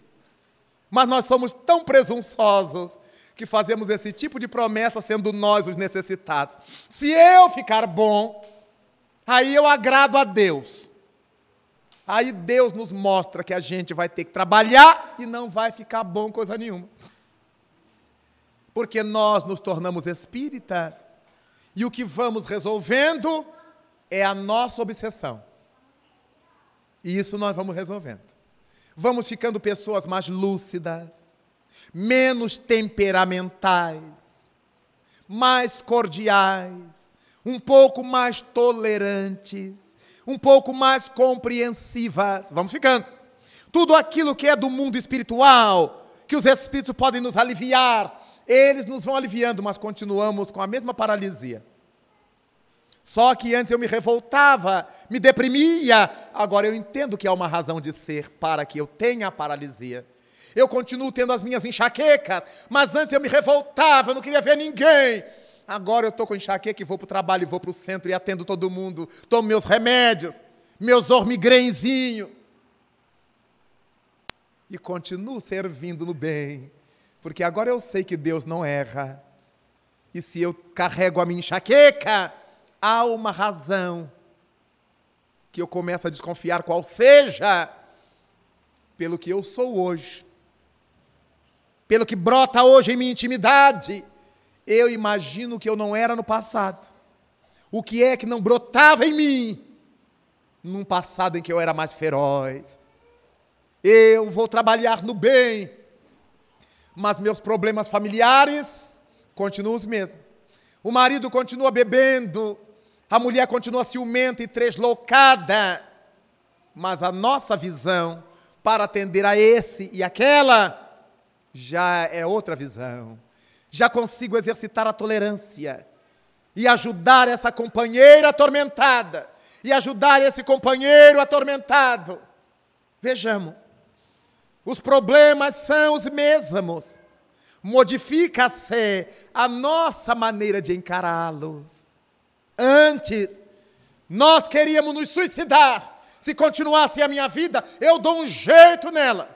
A: Mas nós somos tão presunçosos que fazemos esse tipo de promessa sendo nós os necessitados. Se eu ficar bom, aí eu agrado a Deus. Aí Deus nos mostra que a gente vai ter que trabalhar e não vai ficar bom coisa nenhuma. Porque nós nos tornamos espíritas e o que vamos resolvendo é a nossa obsessão. E isso nós vamos resolvendo. Vamos ficando pessoas mais lúcidas, menos temperamentais, mais cordiais, um pouco mais tolerantes, um pouco mais compreensivas. Vamos ficando. Tudo aquilo que é do mundo espiritual, que os espíritos podem nos aliviar, eles nos vão aliviando, mas continuamos com a mesma paralisia. Só que antes eu me revoltava, me deprimia. Agora eu entendo que há uma razão de ser para que eu tenha a paralisia. Eu continuo tendo as minhas enxaquecas, mas antes eu me revoltava, eu não queria ver ninguém. Agora eu estou com enxaqueca e vou para o trabalho, e vou para o centro e atendo todo mundo. Tomo meus remédios, meus ormigrenzinhos. E continuo servindo no bem, porque agora eu sei que Deus não erra. E se eu carrego a minha enxaqueca, há uma razão que eu começo a desconfiar qual seja, pelo que eu sou hoje, pelo que brota hoje em minha intimidade. Eu imagino que eu não era no passado. O que é que não brotava em mim num passado em que eu era mais feroz? Eu vou trabalhar no bem, mas meus problemas familiares continuam os mesmos. O marido continua bebendo, a mulher continua ciumenta e tresloucada, mas a nossa visão para atender a esse e aquela já é outra visão. Já consigo exercitar a tolerância e ajudar essa companheira atormentada e ajudar esse companheiro atormentado. Vejamos, os problemas são os mesmos. Modifica-se a nossa maneira de encará-los. Antes, nós queríamos nos suicidar. Se continuasse a minha vida, eu dou um jeito nela.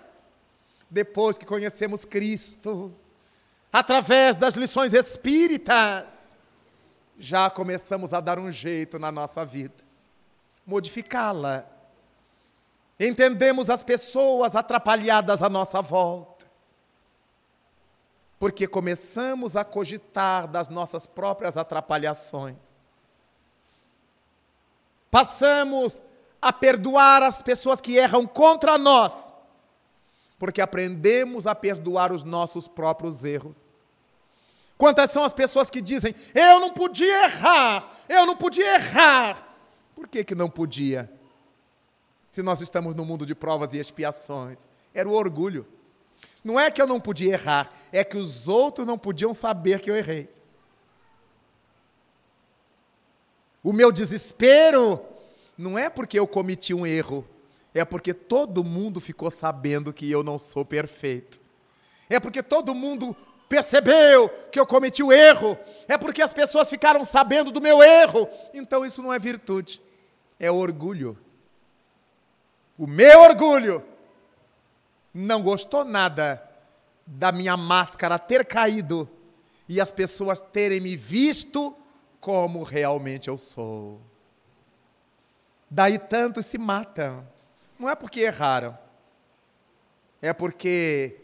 A: Depois que conhecemos Cristo, através das lições espíritas, já começamos a dar um jeito na nossa vida, modificá-la. Entendemos as pessoas atrapalhadas à nossa volta, porque começamos a cogitar das nossas próprias atrapalhações. Passamos a perdoar as pessoas que erram contra nós, porque aprendemos a perdoar os nossos próprios erros. Quantas são as pessoas que dizem, eu não podia errar, eu não podia errar. Por que não podia? Se nós estamos no mundo de provas e expiações. Era o orgulho. Não é que eu não podia errar, é que os outros não podiam saber que eu errei. O meu desespero não é porque eu cometi um erro, é porque todo mundo ficou sabendo que eu não sou perfeito. É porque todo mundo percebeu que eu cometi o erro. É porque as pessoas ficaram sabendo do meu erro. Então isso não é virtude, é orgulho. O meu orgulho não gostou nada da minha máscara ter caído e as pessoas terem me visto como realmente eu sou. Daí tantos se matam. Não é porque erraram, é porque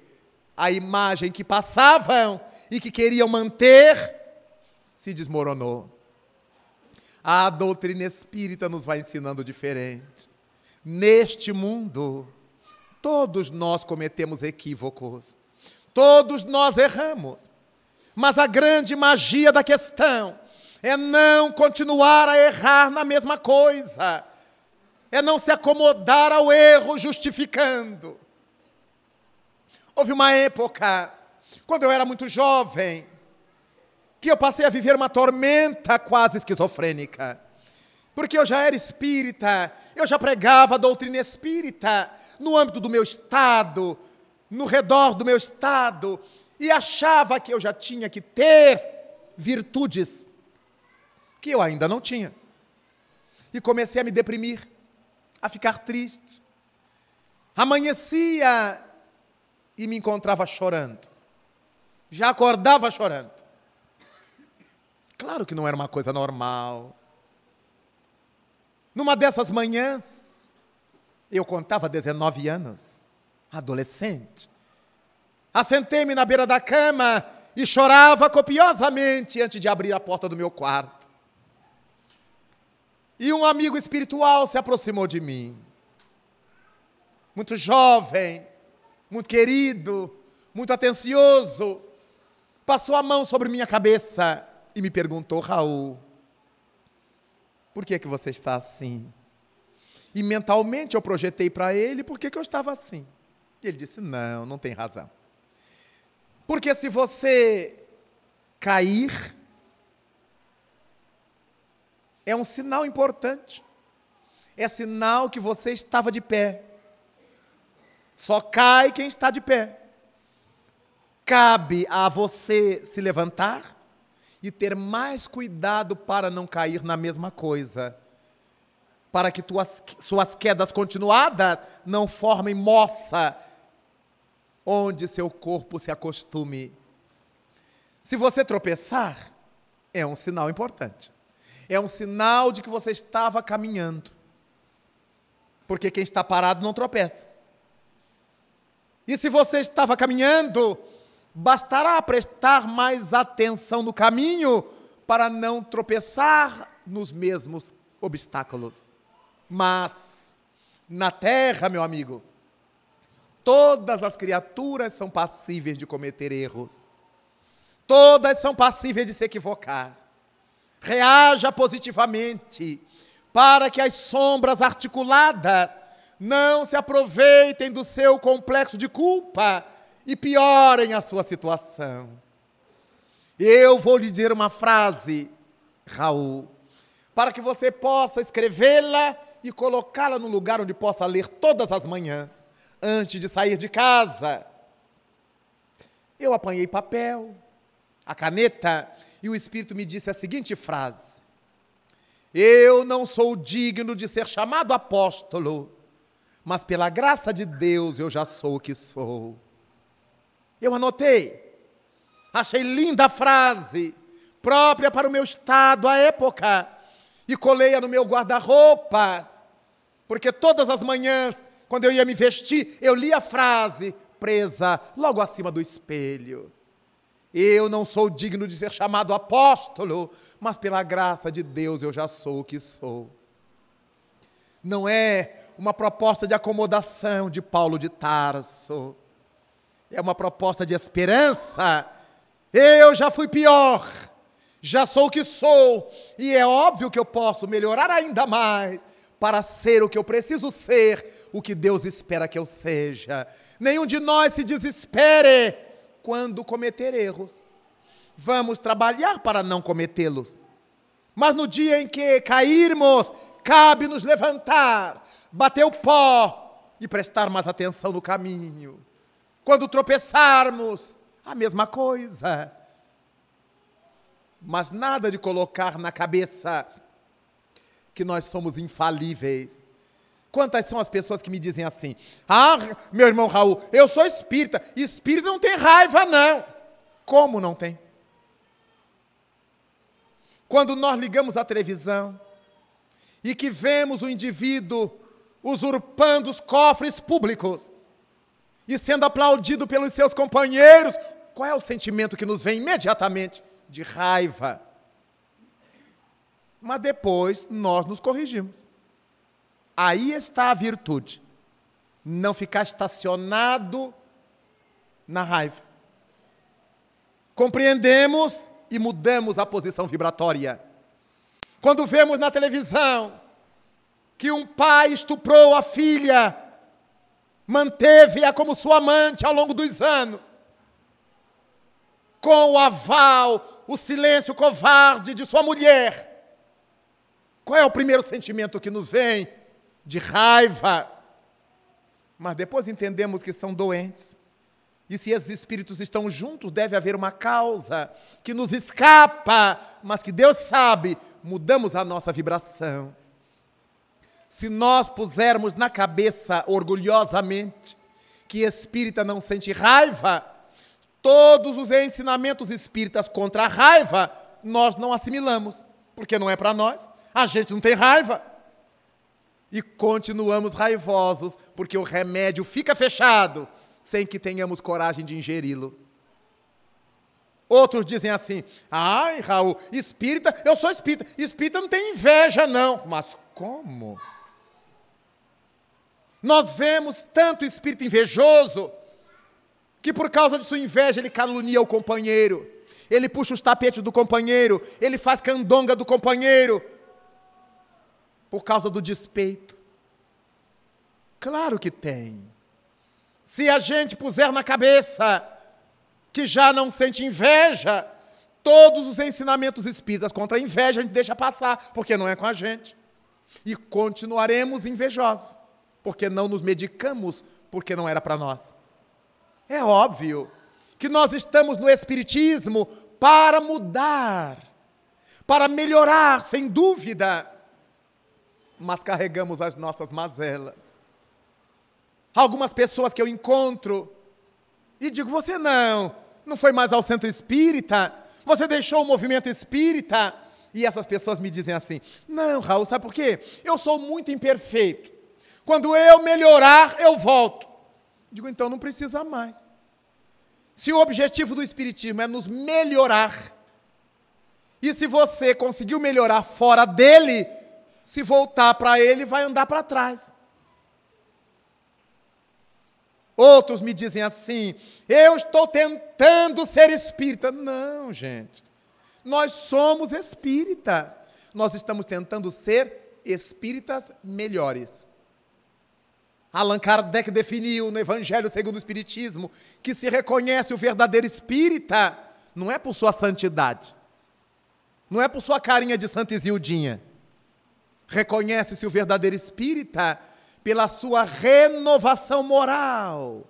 A: a imagem que passavam e que queriam manter se desmoronou. A doutrina espírita nos vai ensinando diferente. Neste mundo, todos nós cometemos equívocos, todos nós erramos, mas a grande magia da questão é não continuar a errar na mesma coisa, é não se acomodar ao erro justificando. Houve uma época, quando eu era muito jovem, que eu passei a viver uma tormenta quase esquizofrênica. Porque eu já era espírita, eu já pregava a doutrina espírita no âmbito do meu estado, no redor do meu estado, e achava que eu já tinha que ter virtudes que eu ainda não tinha. E comecei a me deprimir, a ficar triste. Amanhecia e me encontrava chorando. Já acordava chorando. Claro que não era uma coisa normal. Numa dessas manhãs, eu contava 19 anos, adolescente. Assentei-me na beira da cama e chorava copiosamente antes de abrir a porta do meu quarto. E um amigo espiritual se aproximou de mim. Muito jovem, muito querido, muito atencioso. Passou a mão sobre minha cabeça e me perguntou: Raul, por que você está assim? E mentalmente eu projetei para ele por que eu estava assim. E ele disse: não tem razão. Porque se você cair, é um sinal importante. É sinal que você estava de pé. Só cai quem está de pé. Cabe a você se levantar e ter mais cuidado para não cair na mesma coisa. Para que suas quedas continuadas não formem moça, onde seu corpo se acostume. Se você tropeçar, é um sinal importante. É um sinal de que você estava caminhando. Porque quem está parado não tropeça. E se você estava caminhando, bastará prestar mais atenção no caminho para não tropeçar nos mesmos obstáculos. Mas, na terra, meu amigo, todas as criaturas são passíveis de cometer erros. Todas são passíveis de se equivocar. Reaja positivamente, para que as sombras articuladas não se aproveitem do seu complexo de culpa e piorem a sua situação. Eu vou lhe dizer uma frase, Raul, para que você possa escrevê-la e colocá-la no lugar onde possa ler todas as manhãs, antes de sair de casa. Eu apanhei papel, a caneta, e o Espírito me disse a seguinte frase: eu não sou digno de ser chamado apóstolo, mas pela graça de Deus eu já sou o que sou. Eu anotei, achei linda a frase, própria para o meu estado à época, e colei-a no meu guarda-roupas, porque todas as manhãs, quando eu ia me vestir, eu lia a frase presa logo acima do espelho. Eu não sou digno de ser chamado apóstolo, mas pela graça de Deus eu já sou o que sou. Não é uma proposta de acomodação de Paulo de Tarso. É uma proposta de esperança. Eu já fui pior, já sou o que sou, e é óbvio que eu posso melhorar ainda mais para ser o que eu preciso ser, o que Deus espera que eu seja. Nenhum de nós se desespere quando cometer erros. Vamos trabalhar para não cometê-los. Mas no dia em que cairmos, cabe nos levantar, bater o pó e prestar mais atenção no caminho. Quando tropeçarmos, a mesma coisa. Mas nada de colocar na cabeça que nós somos infalíveis. Quantas são as pessoas que me dizem assim: ah, meu irmão Raul, eu sou espírita. Espírita não tem raiva, não. Como não tem? Quando nós ligamos a televisão e que vemos o indivíduo usurpando os cofres públicos e sendo aplaudido pelos seus companheiros, qual é o sentimento que nos vem imediatamente? De raiva. Mas depois nós nos corrigimos. Aí está a virtude. Não ficar estacionado na raiva. Compreendemos e mudamos a posição vibratória. Quando vemos na televisão que um pai estuprou a filha, manteve-a como sua amante ao longo dos anos, com o aval, o silêncio covarde de sua mulher, qual é o primeiro sentimento que nos vem? De raiva. Mas depois entendemos que são doentes. E se esses espíritos estão juntos, deve haver uma causa que nos escapa, mas que Deus sabe, mudamos a nossa vibração. Se nós pusermos na cabeça orgulhosamente que espírita não sente raiva, todos os ensinamentos espíritas contra a raiva, nós não assimilamos, porque não é para nós, a gente não tem raiva. E continuamos raivosos, porque o remédio fica fechado, sem que tenhamos coragem de ingeri-lo. Outros dizem assim, ai, Raul, espírita, eu sou espírita, espírita não tem inveja não. Mas como? Nós vemos tanto espírito invejoso, que por causa de sua inveja ele calunia o companheiro, ele puxa os tapetes do companheiro, ele faz candonga do companheiro, por causa do despeito. Claro que tem. Se a gente puser na cabeça que já não sente inveja, todos os ensinamentos espíritas contra a inveja a gente deixa passar, porque não é com a gente. E continuaremos invejosos, porque não nos medicamos, porque não era para nós. É óbvio que nós estamos no Espiritismo para mudar, para melhorar, sem dúvida, mas carregamos as nossas mazelas. Algumas pessoas que eu encontro e digo, você não foi mais ao centro espírita? Você deixou o movimento espírita? E essas pessoas me dizem assim, não, Raul, sabe por quê? Eu sou muito imperfeito. Quando eu melhorar, eu volto. Digo, então não precisa mais. Se o objetivo do Espiritismo é nos melhorar, e se você conseguiu melhorar fora dele, se voltar para ele, vai andar para trás. Outros me dizem assim, eu estou tentando ser espírita. Não, gente. Nós somos espíritas. Nós estamos tentando ser espíritas melhores. Allan Kardec definiu no Evangelho segundo o Espiritismo que se reconhece o verdadeiro espírita não é por sua santidade, não é por sua carinha de Santa Isildinha. Reconhece-se o verdadeiro espírita pela sua renovação moral,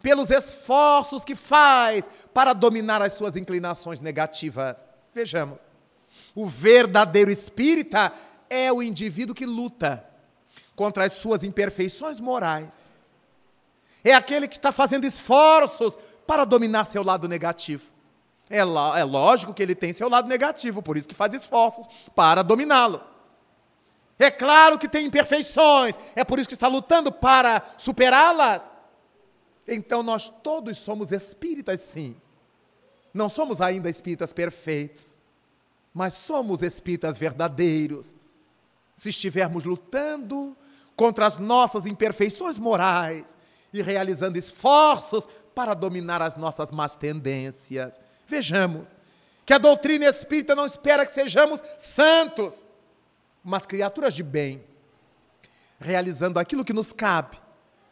A: pelos esforços que faz para dominar as suas inclinações negativas. Vejamos, o verdadeiro espírita é o indivíduo que luta contra as suas imperfeições morais. É aquele que está fazendo esforços para dominar seu lado negativo. É lógico que ele tem seu lado negativo, por isso que faz esforços para dominá-lo. É claro que tem imperfeições, é por isso que está lutando para superá-las. Então nós todos somos espíritas, sim. Não somos ainda espíritas perfeitos, mas somos espíritas verdadeiros. Se estivermos lutando contra as nossas imperfeições morais e realizando esforços para dominar as nossas más tendências. Vejamos que a doutrina espírita não espera que sejamos santos, mas criaturas de bem, realizando aquilo que nos cabe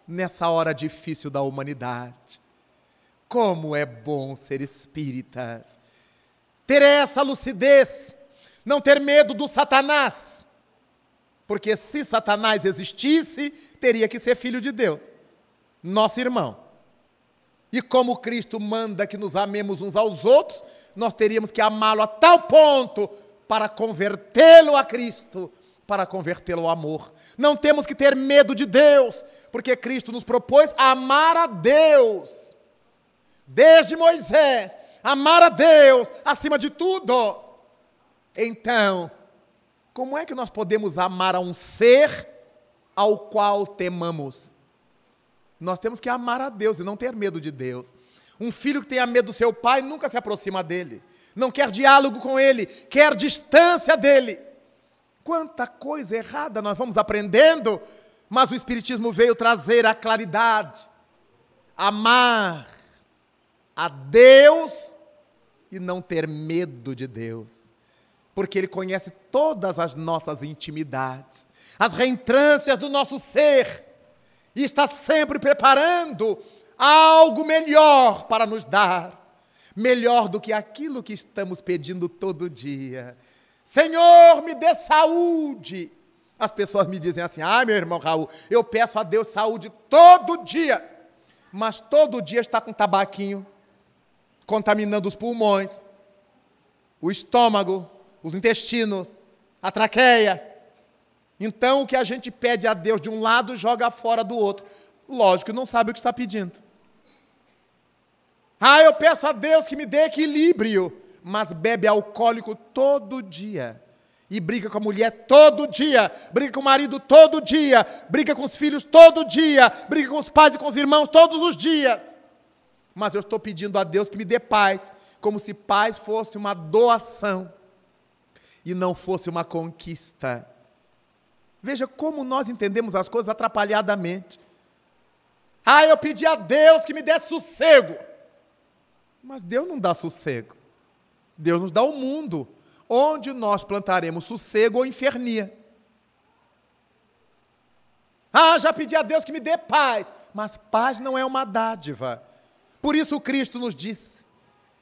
A: nessa hora difícil da humanidade. Como é bom ser espíritas, ter essa lucidez, não ter medo do Satanás, porque se Satanás existisse, teria que ser filho de Deus, nosso irmão. E como Cristo manda que nos amemos uns aos outros, nós teríamos que amá-lo a tal ponto para convertê-lo a Cristo, para convertê-lo ao amor. Não temos que ter medo de Deus, porque Cristo nos propôs amar a Deus. Desde Moisés, amar a Deus acima de tudo. Então, como é que nós podemos amar a um ser ao qual temamos? Nós temos que amar a Deus e não ter medo de Deus. Um filho que tenha medo do seu pai nunca se aproxima dele. Não quer diálogo com ele, quer distância dele. Quanta coisa errada nós vamos aprendendo, mas o Espiritismo veio trazer a claridade. Amar a Deus e não ter medo de Deus. Porque Ele conhece todas as nossas intimidades, as reentrâncias do nosso ser, e está sempre preparando algo melhor para nos dar. Melhor do que aquilo que estamos pedindo todo dia. Senhor, me dê saúde. As pessoas me dizem assim, meu irmão Raul, eu peço a Deus saúde todo dia. Mas todo dia está com tabaquinho, contaminando os pulmões, o estômago, os intestinos, a traqueia. Então, o que a gente pede a Deus de um lado, joga fora do outro. Lógico que não sabe o que está pedindo. Eu peço a Deus que me dê equilíbrio, mas bebe alcoólico todo dia. E briga com a mulher todo dia, briga com o marido todo dia, briga com os filhos todo dia, briga com os pais e com os irmãos todos os dias. Mas eu estou pedindo a Deus que me dê paz, como se paz fosse uma doação e não fosse uma conquista. Veja como nós entendemos as coisas atrapalhadamente. Eu pedi a Deus que me dê sossego. Mas Deus não dá sossego. Deus nos dá o mundo, onde nós plantaremos sossego ou infernia. Já pedi a Deus que me dê paz. Mas paz não é uma dádiva. Por isso Cristo nos disse: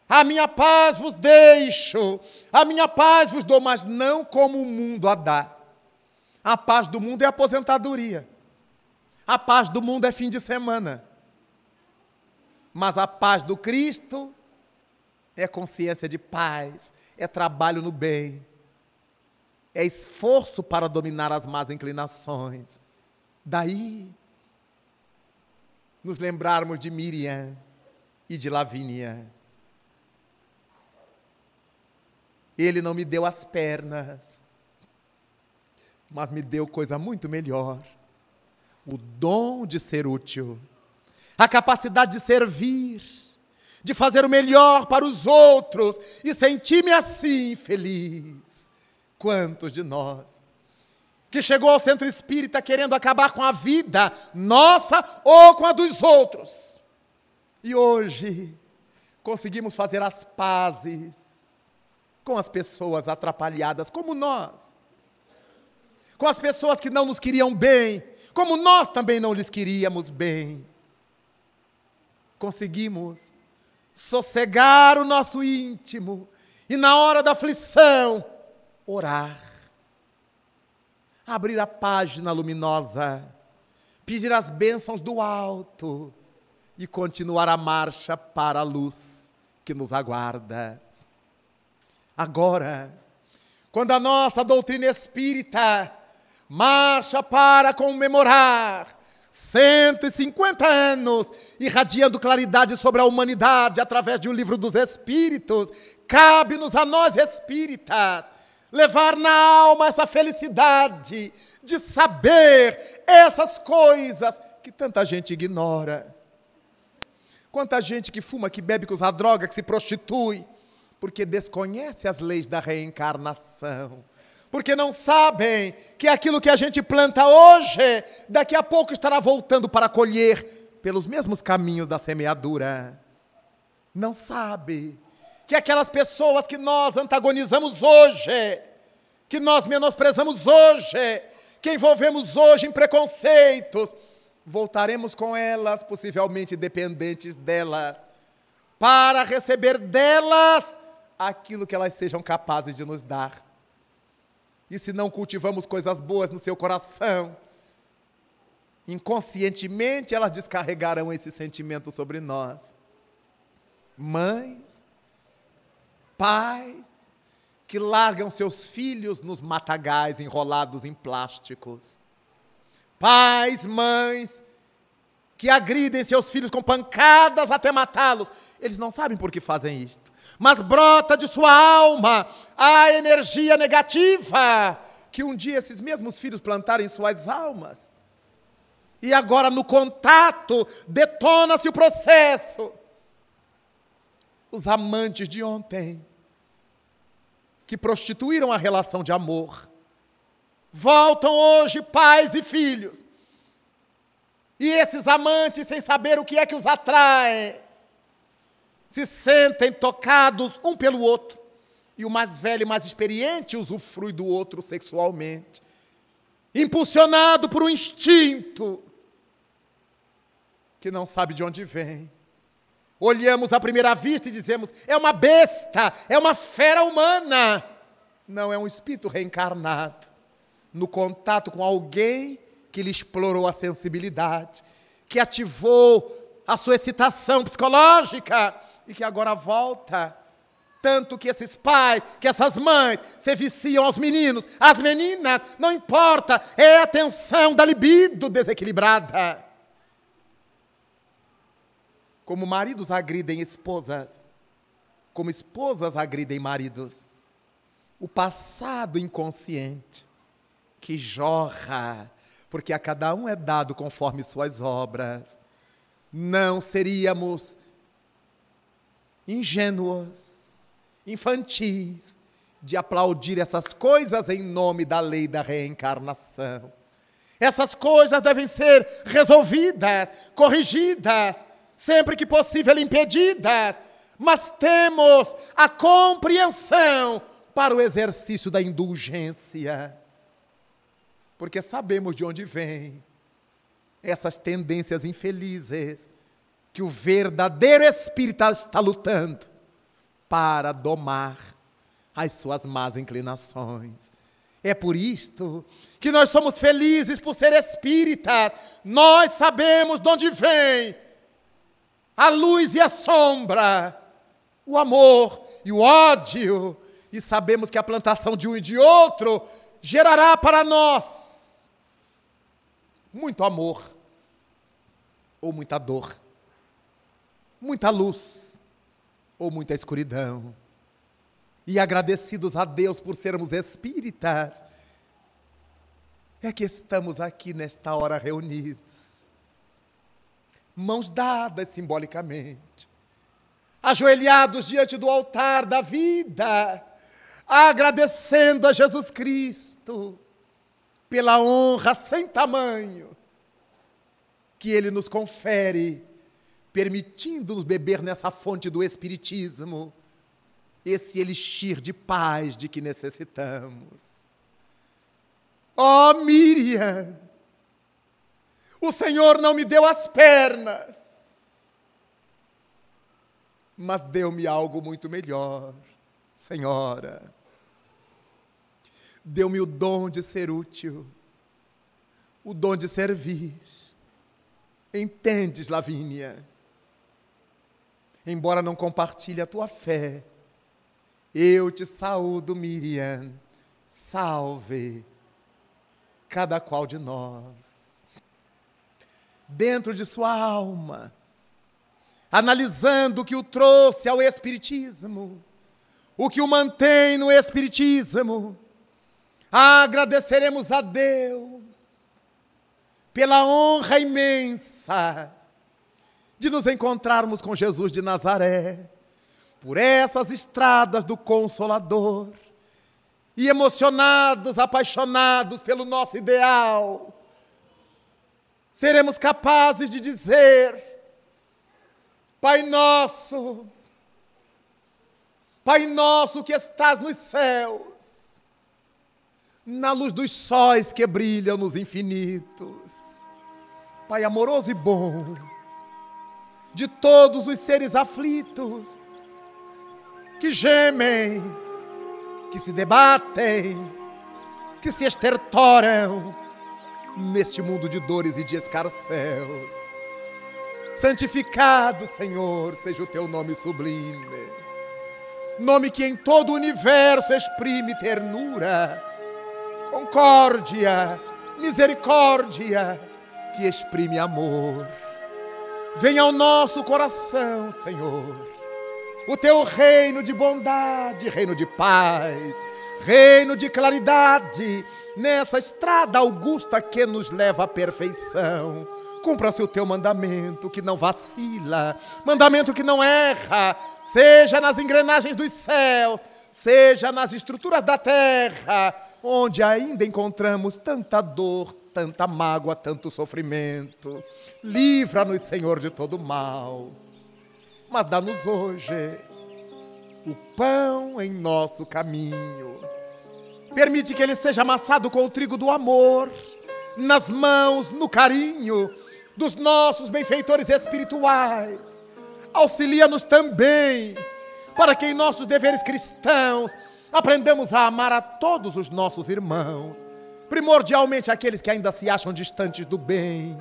A: a minha paz vos deixo, a minha paz vos dou, mas não como o mundo a dá. A paz do mundo é aposentadoria. A paz do mundo é fim de semana. Mas a paz do Cristo é consciência de paz, é trabalho no bem, é esforço para dominar as más inclinações. Daí, nos lembrarmos de Miriam e de Lavínia. Ele não me deu as pernas, mas me deu coisa muito melhor. O dom de ser útil, a capacidade de servir, de fazer o melhor para os outros e sentir-me assim feliz. Quantos de nós que chegou ao centro espírita querendo acabar com a vida nossa ou com a dos outros, e hoje conseguimos fazer as pazes com as pessoas atrapalhadas como nós, com as pessoas que não nos queriam bem, como nós também não lhes queríamos bem. Conseguimos sossegar o nosso íntimo e, na hora da aflição, orar, abrir a página luminosa, pedir as bênçãos do alto e continuar a marcha para a luz que nos aguarda. Agora, quando a nossa doutrina espírita marcha para comemorar 150 anos, irradiando claridade sobre a humanidade através de um livro dos Espíritos, cabe-nos a nós espíritas levar na alma essa felicidade de saber essas coisas que tanta gente ignora. Quanta gente que fuma, que bebe, que usa droga, que se prostitui, porque desconhece as leis da reencarnação. Porque não sabem que aquilo que a gente planta hoje, daqui a pouco estará voltando para colher pelos mesmos caminhos da semeadura. Não sabe que aquelas pessoas que nós antagonizamos hoje, que nós menosprezamos hoje, que envolvemos hoje em preconceitos, voltaremos com elas, possivelmente dependentes delas, para receber delas aquilo que elas sejam capazes de nos dar. E se não cultivamos coisas boas no seu coração, inconscientemente elas descarregarão esse sentimento sobre nós. Mães, pais, que largam seus filhos nos matagais enrolados em plásticos. Pais, mães, que agridem seus filhos com pancadas até matá-los. Eles não sabem por que fazem isto, mas brota de sua alma a energia negativa que um dia esses mesmos filhos plantaram em suas almas. E agora, no contato, detona-se o processo. Os amantes de ontem, que prostituíram a relação de amor, voltam hoje pais e filhos. E esses amantes, sem saber o que é que os atrai, se sentem tocados um pelo outro. E o mais velho e mais experiente usufrui do outro sexualmente, impulsionado por um instinto que não sabe de onde vem. Olhamos à primeira vista e dizemos: é uma besta, é uma fera humana. Não, é um espírito reencarnado, no contato com alguém que lhe explorou a sensibilidade, que ativou a sua excitação psicológica e que agora volta Tanto que esses pais, que essas mães se viciam aos meninos, às meninas, não importa, é a tensão da libido desequilibrada. Como maridos agridem esposas, como esposas agridem maridos, o passado inconsciente que jorra, porque a cada um é dado conforme suas obras. Não seríamos ingênuos, infantis, de aplaudir essas coisas em nome da lei da reencarnação. Essas coisas devem ser resolvidas, corrigidas, sempre que possível impedidas, mas temos a compreensão para o exercício da indulgência, porque sabemos de onde vêm essas tendências infelizes que o verdadeiro espírita está lutando para domar as suas más inclinações. É por isto que nós somos felizes por ser espíritas. Nós sabemos de onde vem a luz e a sombra, o amor e o ódio, e sabemos que a plantação de um e de outro gerará para nós muito amor ou muita dor, muita luz ou muita escuridão. E agradecidos a Deus por sermos espíritas, é que estamos aqui nesta hora reunidos, mãos dadas simbolicamente, ajoelhados diante do altar da vida, agradecendo a Jesus Cristo pela honra sem tamanho que Ele nos confere, permitindo-nos beber nessa fonte do Espiritismo, esse elixir de paz de que necessitamos. Ó Miriam, o Senhor não me deu as pernas, mas deu-me algo muito melhor, Senhora. Deu-me o dom de ser útil, o dom de servir. Entendes, Lavínia? Embora não compartilhe a tua fé, eu te saúdo, Miriam. Salve cada qual de nós. Dentro de sua alma, analisando o que o trouxe ao Espiritismo, o que o mantém no Espiritismo, agradeceremos a Deus pela honra imensa de nos encontrarmos com Jesus de Nazaré, por essas estradas do Consolador, e emocionados, apaixonados pelo nosso ideal, seremos capazes de dizer: Pai nosso que estás nos céus, na luz dos sóis que brilham nos infinitos, Pai amoroso e bom, de todos os seres aflitos, que gemem, que se debatem, que se estertoram neste mundo de dores e de escarcéus. Santificado, Senhor, seja o teu nome sublime, nome que em todo o universo exprime ternura, concórdia, misericórdia, que exprime amor. Venha ao nosso coração, Senhor, o teu reino de bondade, reino de paz, reino de claridade, nessa estrada augusta que nos leva à perfeição. Cumpra-se o teu mandamento que não vacila, mandamento que não erra, seja nas engrenagens dos céus, seja nas estruturas da terra, onde ainda encontramos tanta dor, tanta mágoa, tanto sofrimento. Livra-nos, Senhor, de todo mal, mas dá-nos hoje o pão em nosso caminho. Permite que ele seja amassado com o trigo do amor, nas mãos, no carinho dos nossos benfeitores espirituais. Auxilia-nos também, para que em nossos deveres cristãos aprendamos a amar a todos os nossos irmãos, primordialmente aqueles que ainda se acham distantes do bem.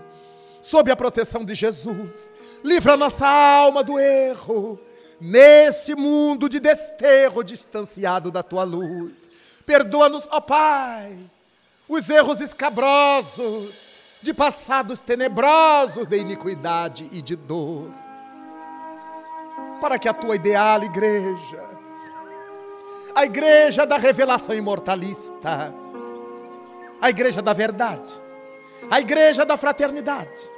A: Sob a proteção de Jesus, livra nossa alma do erro, nesse mundo de desterro distanciado da tua luz. Perdoa-nos, ó Pai, os erros escabrosos de passados tenebrosos de iniquidade e de dor, para que a tua ideal igreja, a igreja da revelação imortalista, a igreja da verdade, a igreja da fraternidade,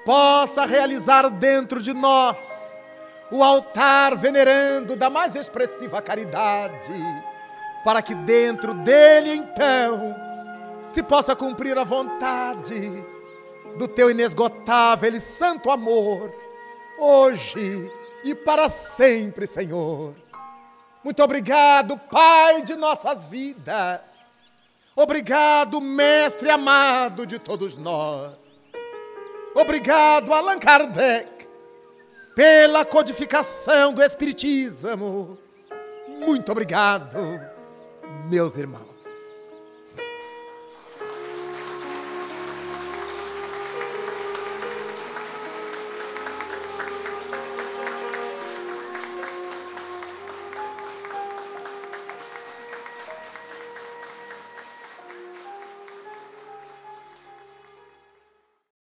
A: possa realizar dentro de nós o altar venerando da mais expressiva caridade, para que dentro dele então se possa cumprir a vontade do teu inesgotável e santo amor, hoje e para sempre, Senhor. Muito obrigado, Pai de nossas vidas. Obrigado, Mestre amado de todos nós. Obrigado, Allan Kardec, pela codificação do Espiritismo. Muito obrigado, meus irmãos.